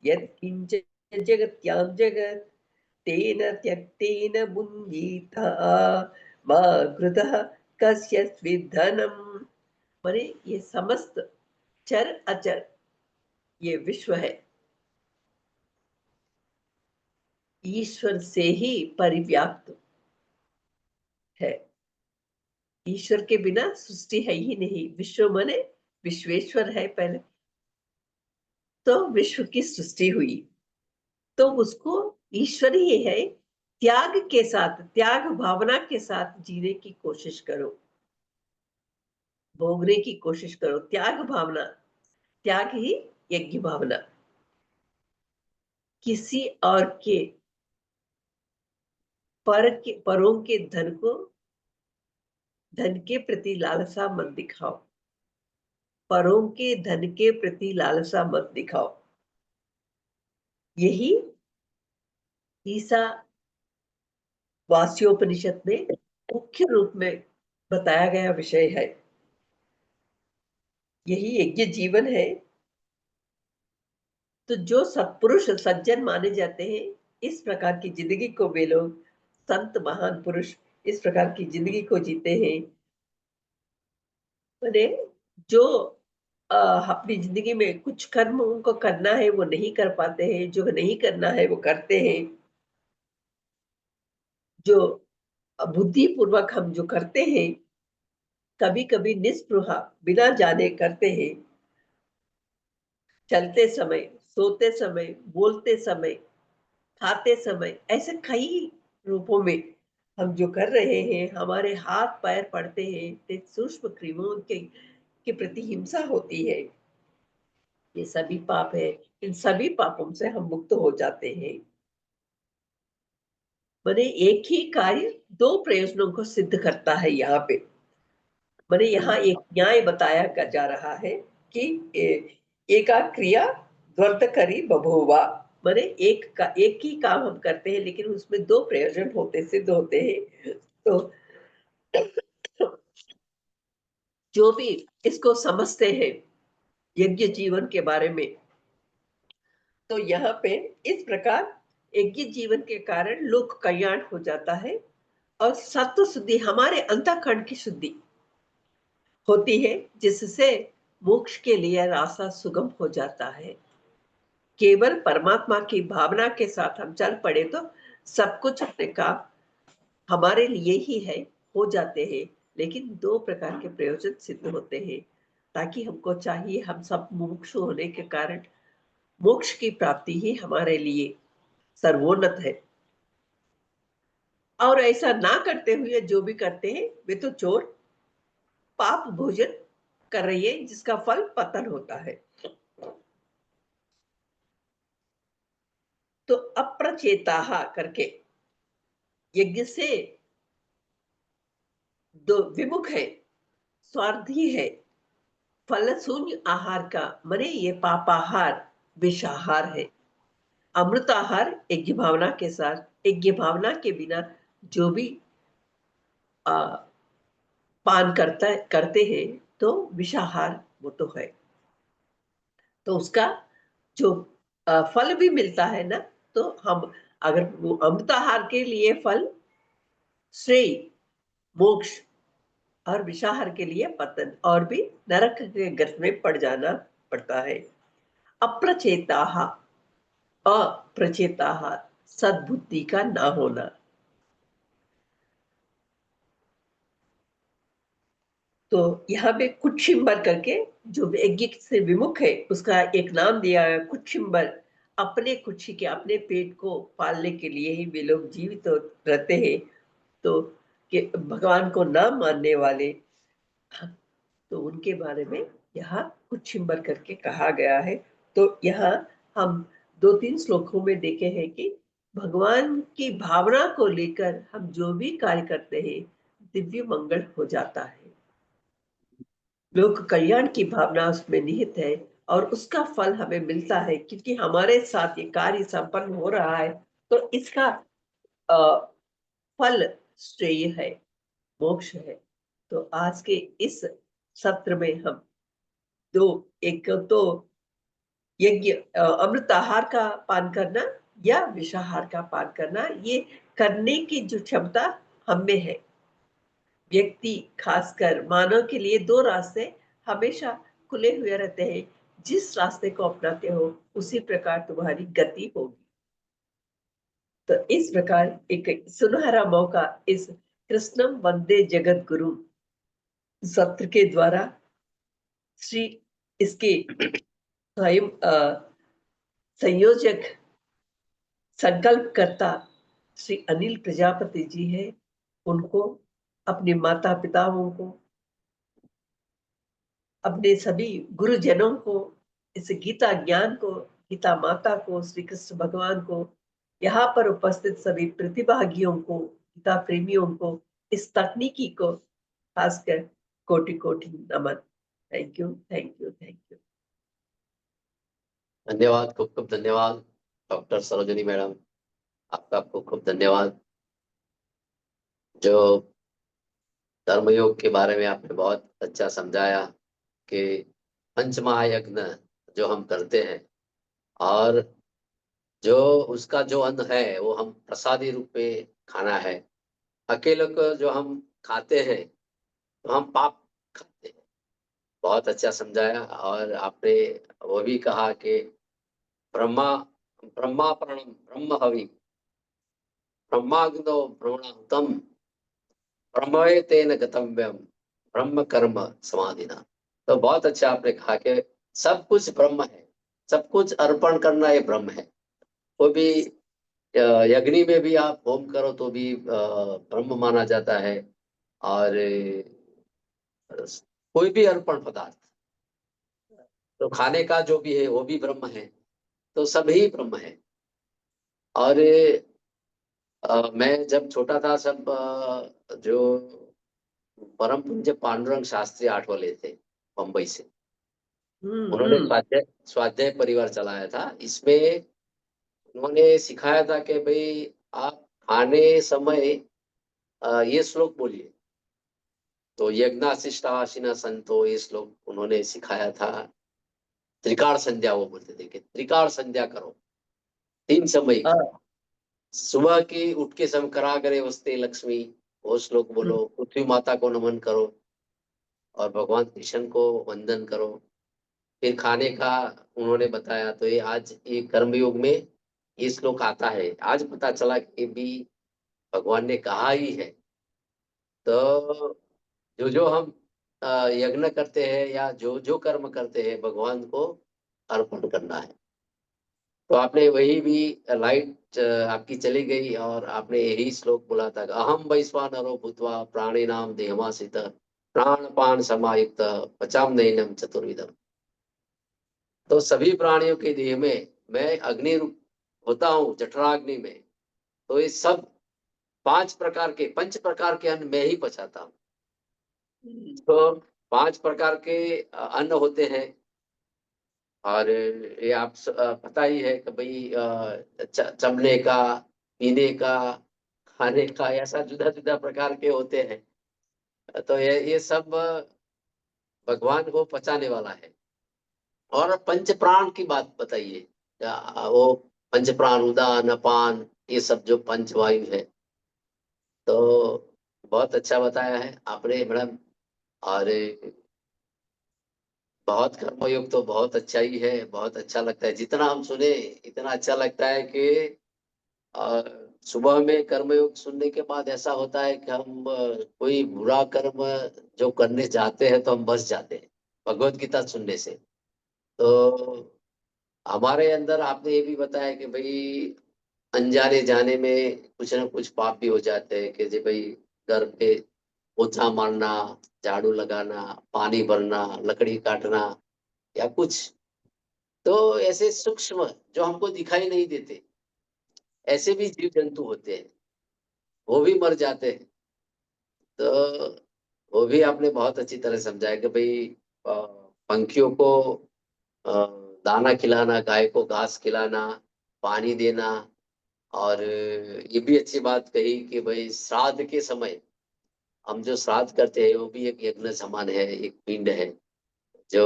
यत्किंच जगत्यां जगत् तेन त्यक्तेन भुञ्जीता मा कृतः कस्य स्विद्धनम्। माने ये समस्त चर अचर, ये विश्व है, ईश्वर से ही परिव्याप्त है। ईश्वर के बिना सृष्टि है ही नहीं। विश्व माने विश्वेश्वर है पहले, तो विश्व की सृष्टि हुई तो उसको ईश्वर ही है। त्याग के साथ, त्याग भावना के साथ जीने की कोशिश करो, भोगने की कोशिश करो। त्याग भावना, त्याग ही यज्ञ भावना। किसी और के परों के धन के प्रति लालसा मत दिखाओ, परों के धन के प्रति लालसा मत दिखाओ। यही ईसा वास्योपनिषद में मुख्य रूप में बताया गया विषय है। यही यज्ञ जीवन है। तो जो सत्पुरुष सज्जन माने जाते हैं, इस प्रकार की जिंदगी को वे लोग, संत महान पुरुष इस प्रकार की जिंदगी को जीते हैं। मैंने जो अपनी जिंदगी में कुछ कर्म उनको करना है वो नहीं कर पाते हैं, जो नहीं करना है वो करते हैं। जो बुद्धि पूर्वक हम जो करते हैं, कभी कभी निस्पृहा बिना जाने करते हैं, चलते समय, सोते समय, बोलते समय, खाते समय, ऐसे कई रूपों में हम जो कर रहे हैं, हमारे हाथ पैर पड़ते हैं, ते सूक्ष्म क्रिमियों के प्रति हिंसा होती है, ये सभी पाप है। इन सभी पापों से हम मुक्त हो जाते हैं। मैंने एक ही कार्य दो प्रयोजनों को सिद्ध करता है। यहाँ पे मैंने यहाँ एक न्याय बताया जा रहा है कि एका क्रिया द्वर्त करी बभूवा। मैंने एक ही काम हम करते हैं लेकिन उसमें दो प्रयोजन होते सिद्ध होते हैं। तो जो भी इसको समझते हैं यज्ञ जीवन के बारे में, तो यहाँ पे इस प्रकार यज्ञ जीवन के कारण लोक कल्याण हो जाता है और सत्व शुद्धि, हमारे अंतःकरण की शुद्धि होती है, जिससे मोक्ष के लिए रास्ता सुगम हो जाता है। केवल परमात्मा की भावना के साथ हम चल पड़े तो सब कुछ अपने काम हमारे लिए ही है, हो जाते हैं। लेकिन दो प्रकार के प्रयोजन सिद्ध होते हैं, ताकि हमको चाहिए, हम सब मुमुक्षु होने के कारण मोक्ष की प्राप्ति ही हमारे लिए सर्वोन्नत है। और ऐसा ना करते हुए जो भी करते हैं वे तो चोर पाप भोजन कर रही है, जिसका फल पतन होता है। तो अप्रचेता करके यज्ञ से दो विमुख है, स्वार्थी है, फल शून्य आहार का, मने ये पापाहार विषाहार है। अमृत आहार यज्ञ भावना के साथ, यज्ञ भावना के बिना जो भी पान करते हैं तो विषाहार वो तो है, तो उसका जो फल भी मिलता है ना, तो हम अगर वो अमृताहार के लिए फल श्रेय मोक्ष और विषाहार के लिए पतन और भी नरक के गर्त में पड़ जाना पड़ता है। अप्रचेताः, अप्रचेताः सद्बुद्धि का ना होना। तो यहाँ पे कुच्छिम्बर करके जो यज्ञ से विमुख है उसका एक नाम दिया है कुच्छिम्बर। अपने कुक्षी के अपने पेट को पालने के लिए ही वे लोग जीवित रहते हैं। तो कि भगवान को ना मानने वाले, तो उनके बारे में यहाँ कुच्छिम्बर करके कहा गया है। तो यहाँ हम 2-3 श्लोकों में देखे हैं कि भगवान की भावना को लेकर हम जो भी कार्य करते हैं दिव्य मंगल हो जाता है। लोक कल्याण की भावना उसमें निहित है और उसका फल हमें मिलता है क्योंकि हमारे साथ ये कार्य संपन्न हो रहा है। तो इसका फल श्रेय है, मोक्ष है। तो आज के इस सत्र में हम एक तो यज्ञ अमृत आहार का पान करना या विषाहार का पान करना, ये करने की जो क्षमता हम में है। व्यक्ति खासकर मानव के लिए 2 रास्ते हमेशा खुले हुए रहते हैं। जिस रास्ते को अपनाते हो उसी प्रकार तुम्हारी गति होगी। तो इस प्रकार एक सुनहरा मौका इस कृष्णम वंदे जगत गुरु सत्र के द्वारा श्री इसके स्वयं संयोजक संकल्पकर्ता श्री अनिल प्रजापति जी है, उनको, अपने माता पिताओं को, अपने सभी गुरुजनों को, इस गीता ज्ञान को, गीता माता को, श्री कृष्ण भगवान को, यहाँ पर उपस्थित सभी प्रतिभागियों को, गीता प्रेमियों को, इस तकनीकी को खासकर कोटि कोटि नमन। Thank you, thank you, thank you. धन्यवाद, खूब खूब धन्यवाद डॉक्टर सरोजिनी मैडम, आपका खूब खूब धन्यवाद। जो धर्मयोग के बारे में आपने बहुत अच्छा समझाया कि पंचमहायज्ञ जो हम करते हैं और जो उसका जो अन्न है वो हम प्रसादी रूप में खाना है। अकेले को जो हम खाते हैं तो हम पाप खाते हैं। बहुत अच्छा समझाया। और आपने वो भी कहा कि ब्रह्मा ब्रह्मापरणम ब्रह्म हवि ब्रह्माग्नो ब्रह्मणहुतम ब्रह्मवे तेन गतव्यम ब्रह्म कर्म समाधिना। तो बहुत अच्छा आपने कहा कि सब कुछ ब्रह्म है, सब कुछ अर्पण करना ये ब्रह्म है। वो भी यज्ञ में भी आप होम करो तो भी ब्रह्म माना जाता है। और कोई भी अर्पण पदार्थ तो खाने का जो भी है वो भी ब्रह्म है। तो सभी ब्रह्म है। और मैं जब छोटा था सब जो परम पूज्य पांडुरंग शास्त्री आठवले थे मुंबई से, उन्होंने स्वाध्याय स्वाध्याय परिवार चलाया था। इसमें उन्होंने सिखाया था कि भाई आप खाने समय ये श्लोक बोलिए। तो यज्ञाशिष्टाशिना संतो ये श्लोक उन्होंने सिखाया था। त्रिकाल संध्या वो बोलते थे कि त्रिकाल संध्या करो 3 समय की। सुबह की उठ के समय करा करे वस्ते लक्ष्मी, वो श्लोक बोलो। पृथ्वी माता को नमन करो और भगवान कृष्ण को वंदन करो। फिर खाने का उन्होंने बताया। तो ये आज ये कर्मयोग में ये श्लोक आता है। आज पता चला कि भी भगवान ने कहा ही है। तो जो जो हम यज्ञ करते हैं या जो जो कर्म करते हैं भगवान को अर्पण करना है। तो आपने वही भी लाइट आपकी चली गई और आपने यही श्लोक बोला था, अहम वैश्वानरो भूत्वा प्राणिनाम देहमासित प्राणपान समायुक्त पचाम नैनम चतुर्विधम। तो सभी प्राणियों के देह में मैं अग्नि रूप होता हूँ, जठराग्नि में। तो ये सब 5 प्रकार के 5 प्रकार के अन्न मैं ही पचाता हूँ। तो 5 प्रकार के अन्न होते हैं। और ये आप पता ही है कि भाई चमड़े का, पीने का, खाने का, ऐसा जुदा जुदा प्रकार के होते हैं। तो ये सब भगवान को पचाने वाला है। और पंच प्राण की बात बताइए, वो पंच प्राण, उदान, अपान, ये सब जो पंच वायु है, तो बहुत अच्छा बताया है आपने मैडम। और बहुत कर्मयोग तो बहुत अच्छा ही है, बहुत अच्छा लगता है। जितना हम सुने इतना अच्छा लगता है कि अ, सुबह में कर्मयोग सुनने के बाद ऐसा होता है कि हम कोई बुरा कर्म जो करने जाते हैं तो हम बच जाते हैं भगवत गीता सुनने से। तो हमारे अंदर आपने ये भी बताया कि भाई अनजाने जाने में कुछ ना कुछ पाप भी हो जाते हैं, कि जी भाई घर पे पोछा मारना, झाड़ू लगाना, पानी भरना, लकड़ी काटना या कुछ, तो ऐसे सूक्ष्म जो हमको दिखाई नहीं देते, ऐसे भी जीव जंतु होते हैं, वो भी मर जाते हैं। तो वो भी आपने बहुत अच्छी तरह समझाया कि भाई पंखियों को अ, दाना खिलाना, गाय को घास खिलाना, पानी देना। और ये भी अच्छी बात कही कि भाई श्राद्ध के समय हम जो श्राद्ध करते हैं वो भी एक यज्ञ समान है, एक पिंड है। जो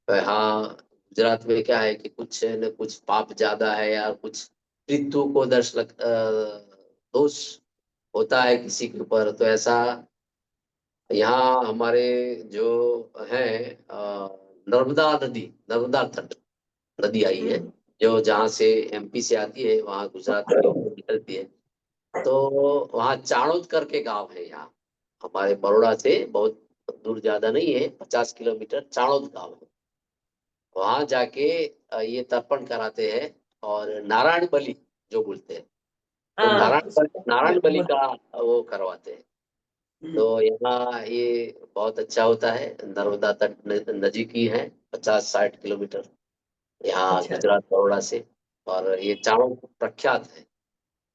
हाँ, गुजरात में क्या है कि कुछ न कुछ पाप ज्यादा है या कुछ पितृ को दोष होता है किसी के ऊपर, तो ऐसा यहाँ हमारे जो है नर्मदा नदी, नर्मदा तट नदी आई है, जो जहाँ से एमपी से आती है, वहाँ गुजरात के ऊपर निकलती है। तो वहाँ चाणोद करके गांव है यहाँ, हमारे बड़ौदा से बहुत दूर, ज्यादा नहीं है, 50 किलोमीटर चाणोद गांव है। वहां जाके ये तर्पण कराते हैं और नारायण बलि जो बोलते हैं, तो हाँ, नारायण बलि का वो करवाते हैं। तो यहाँ ये बहुत अच्छा होता है, नर्मदा तट नजीक ही है, 50-60 किलोमीटर यहाँ अच्छा। गुजरात बड़ौदा से। और ये चाणोद प्रख्यात है,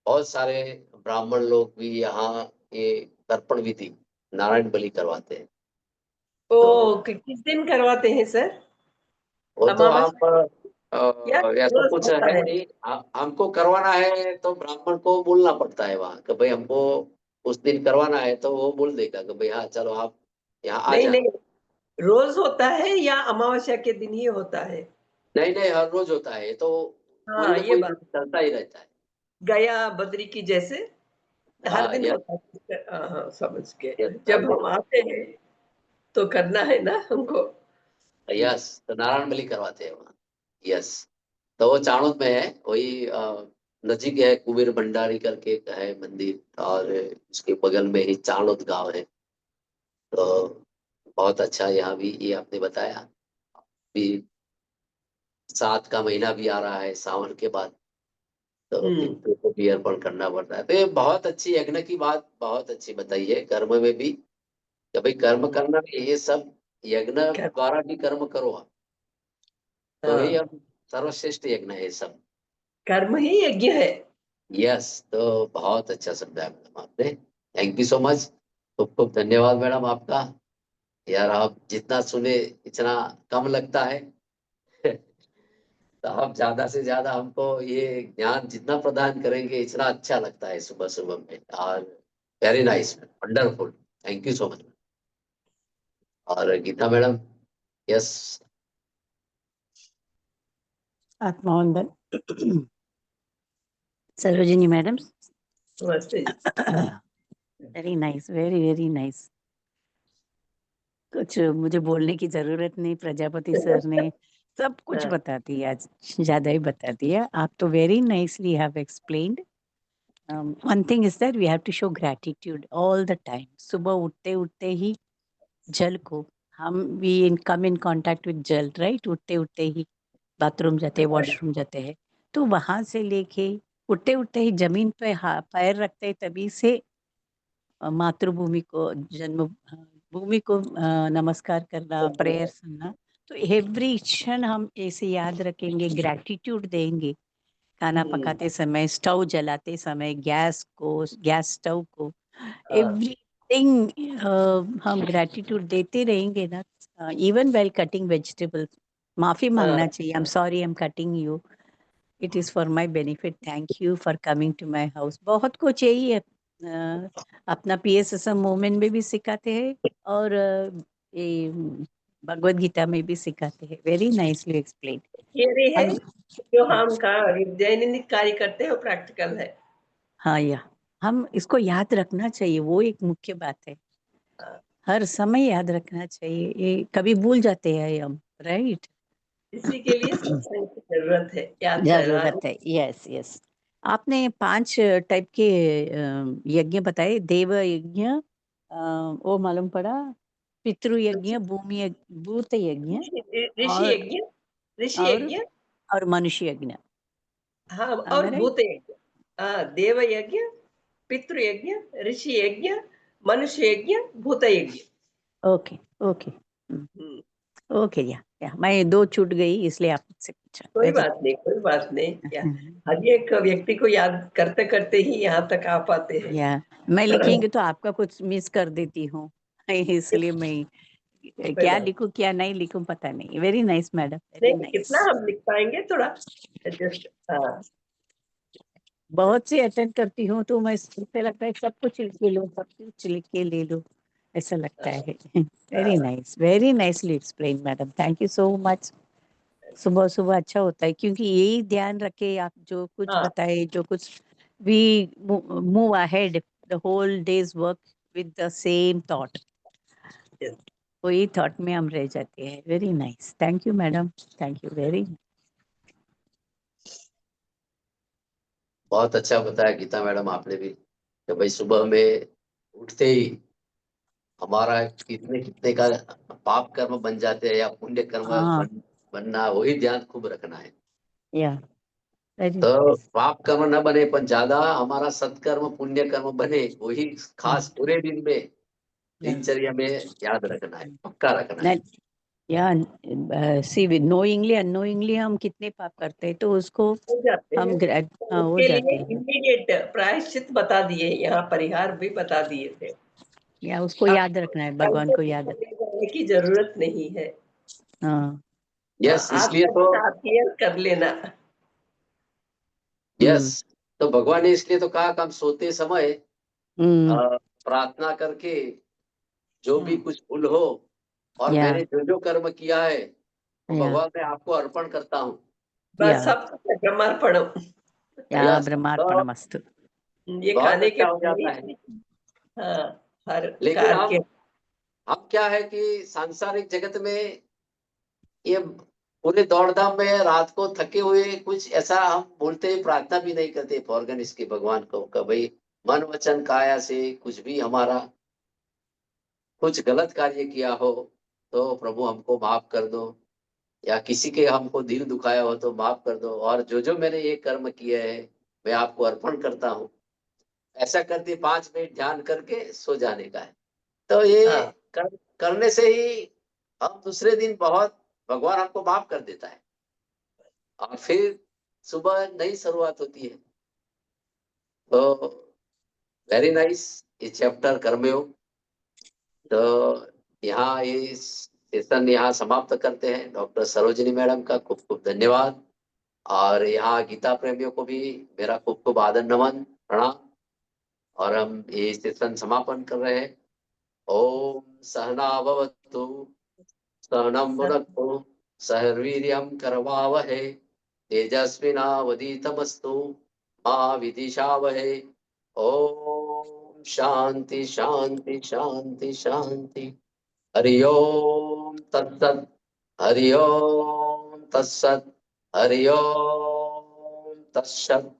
बहुत सारे ब्राह्मण लोग भी यहाँ ये तर्पण विधि नारायण बलि करवाते हैं। तो किस दिन करवाते हैं सर? वो तो हम अमावस्या या ऐसा रोज कुछ होता है है? नहीं, हमको करवाना है तो ब्राह्मण को बोलना पड़ता है वहाँ कि भाई हमको उस दिन करवाना है, तो वो बोल देगा कि भाई हाँ चलो आप यहाँ आ नहीं जाना। नहीं, रोज होता है या अमावस्या के दिन ही होता है? नहीं नहीं, हर रोज होता है, ये तो कोई हाँ, ना ये कोई दिन बात चलता ही रहता है। गया बद्री की जैसे हर हाँ दिन यस, होता है। हाँ हाँ, समझ यस गए। हर जब दिन हम आते हैं तो करना है ना हमको। यस, तो नारायण बलि करवाते हैं वहाँ। यस, तो वो चाणोद में है, वही नजीक है, कुबेर भंडारी करके एक है मंदिर, और उसके बगल में ही चाणोद गांव है। तो बहुत अच्छा, यहाँ भी ये आपने बताया भी। 7 का महीना भी आ रहा है सावन के बाद, तो हम्म। पितरों को भी अर्पण करना पड़ता है। तो ये बहुत अच्छी यज्ञ की बात बहुत अच्छी बताई है, कर्म में भी कि भाई कर्म करना भी, ये सब यज्ञ कर, द्वारा भी कर्म करो आप, तो ही हाँ, हम सर्वश्रेष्ठ यज्ञ है ये सब। कर्म ही यज्ञ है। यस, तो बहुत अच्छा समझाया मैडम आपने, थैंक यू सो मच। खूब खूब धन्यवाद मैडम आपका। यार आप जितना सुने इतना कम लगता है। तो आप ज्यादा से ज्यादा हमको ये ज्ञान जितना प्रदान करेंगे इतना अच्छा लगता है सुबह सुबह में। और very nice, wonderful, thank you so much. और गीता मैडम, यस। आत्मवंदन सरोजिनी मैडम, नमस्ते। Very nice, very nice. कुछ मुझे बोलने की जरूरत नहीं, प्रजापति सर ने सब कुछ हाँ, बता दिया, आज ज्यादा ही बता दिया। आप तो very nicely have explained. One thing is that we have to show gratitude all the time. सुबह उठते उठते ही जल को हम we come in contact with जल, राइट? उठते उठते ही बाथरूम जाते हैं, वॉशरूम जाते हैं, तो वहां से लेके उठते उठते ही जमीन पे पैर रखते हैं, तभी से मातृभूमि को, जन्म भूमि को नमस्कार करना, प्रेयर सुनना। तो एवरी क्षण हम ऐसे याद रखेंगे, ग्रैटिट्यूड देंगे। खाना पकाते समय, स्टोव जलाते समय, गैस स्टोव को, एवरीथिंग हम ग्रैटिट्यूड देते रहेंगे ना। इवन वेल कटिंग वेजिटेबल्स, माफी मांगना हाँ, चाहिए। I am sorry, I am cutting you, it is for my benefit, thank you for coming to my house. बहुत कुछ यही है, अपना PSSM मूवमेंट में भी सिखाते हैं और ये भगवत गीता में भी सिखाते हैं। Very nicely explain. थियरी है, जो हम का दैनिक कार्य करते हैं वो प्रैक्टिकल है। हाँ, या हम इसको याद रखना चाहिए, वो एक मुख्य बात है। हाँ, हर समय याद रखना चाहिए, ये कभी भूल जाते हैं हम, राइट? इसी के लिए सत्संग की जरूरत है, याद रहना। जरूरत है, यस यस। आपने 5 टाइप के यज्ञ बताए, देव यज्ञ, वो मालूम पड़ा, पितृ यज्ञ, भूमि भूत यज्ञ, ऋषि और यज्ञ, ऋषि और यज्ञ, और मनुष्य यज्ञ। हाँ, Am और I right? भूत यज्ञ, हाँ, देव यज्ञ, पितृ यज्ञ, ऋषि यज्ञ, मनुष्य यज्ञ, भूत यज्ञ। ओके ओके हम्म, ओके, या मैं 2 छूट गई इसलिए आपसे पूछा। कोई बात नहीं, कोई बात नहीं। क्या हर एक व्यक्ति को याद करते करते ही यहाँ तक आ पाते हैं। या मैं लिखेंगे तो आपका कुछ मिस कर देती हूँ, इसलिए मैं कोई क्या बात लिखूं क्या नहीं लिखूं पता नहीं। वेरी नाइस मैडम, वेरी नहीं, नाइस। कितना हम लिख पाएंगे थोड़ा एडजस्ट। हाँ, बहुत सी अटेंड करती हूँ तो मैं, मुझे लगता है सब कुछ लिख के लो, सब कुछ लिख के ले लो, ऐसा लगता है। Very nice, very nicely explain madam, thank you so much. सुबह सुबह अच्छा होता है, क्योंकि यही ध्यान रखे आप, जो कुछ हाँ, बताए, जो कुछ we move ahead the whole days work with the same thought, yes। वही थॉट में हम रह जाते हैं। Very nice, thank you madam, thank you very. बहुत अच्छा बताया गीता मैडम आपने भी, कि भाई सुबह में उठते ही हमारा कितने कितने का पाप कर्म बन जाते हैं या पुण्य कर्म हाँ, बनना, वही ध्यान खूब रखना है। या वेरी तो नाइस, पाप कर्म न बने, पर ज्यादा हमारा सत्कर्म पुण्य कर्म बने, वही खास पूरे दिन में या दिनचर्या में याद रखना है, पक्का रखना है। या सी नोइंगली अननोइंगली हम कितने पाप करते हैं, तो उसको हो जाते हम हैं, तो हाँ, हो उसके लिए जाते हैं, इमीडिएट प्रायश्चित बता दिए, यहाँ परिहार भी बता दिए थे। या उसको याद रखना है, भगवान को याद रखना। ले जाने की जरूरत नहीं है। हाँ, यस, आप इसलिए तो, साथ क्लियर कर लेना। यस, हम्म तो भगवान ने इसलिए तो कहा कि हम सोते समय हम्म प्रार्थना करके जो भी हम्म, कुछ भूल हो, और या मैंने जो जो कर्म किया है वो या भगवान मैं आपको अर्पण करता हूँ। बस या सब कुछ ब्रह्मार्पणम। या यस, तो ब्रह्मार्पणमस्तु। ये बहुत खाने के अच्छा हो लिए जाता है। ही, हाँ, हर लेकिन कार्य के। हम क्या है कि सांसारिक जगत में ये पूरे दौड़ धाम में रात को थके हुए, कुछ ऐसा हम बोलते हैं, प्रार्थना भी नहीं करते फॉरगन इसके भगवान को, कि भाई मन वचन काया से कुछ भी हमारा कुछ गलत कार्य किया हो तो प्रभु हमको माफ कर दो, या किसी के हमको दिल दुखाया हो तो माफ कर दो, और जो जो मैंने ये कर्म किए हैं मैं आपको अर्पण करता हूँ, ऐसा करके 5 मिनट ध्यान करके सो जाने का है। तो ये हाँ, करने से ही हम दूसरे दिन बहुत, भगवान हमको माफ कर देता है, और फिर सुबह नई शुरुआत होती है। तो वेरी नाइस, ये चैप्टर कर्मयोग। तो यहाँ ये सेशन यहाँ समाप्त करते हैं। डॉक्टर सरोजिनी मैडम का खूब खूब धन्यवाद, और यहाँ गीता प्रेमियों को भी मेरा खूब खूब आदर नमन प्रणाम, और हम ये सेशन समापन कर रहे हैं। ओम सहना भवतु, सहनम भुनक्तु, सह वीर्यं करवावहै, तेजस्विनावधीतमस्तु मा विद्विषावहै। ओम शांति शांति शांति शांति। हरि ओम तत्सत, हरि ओम तत्सत, हरि ओम तत्सत।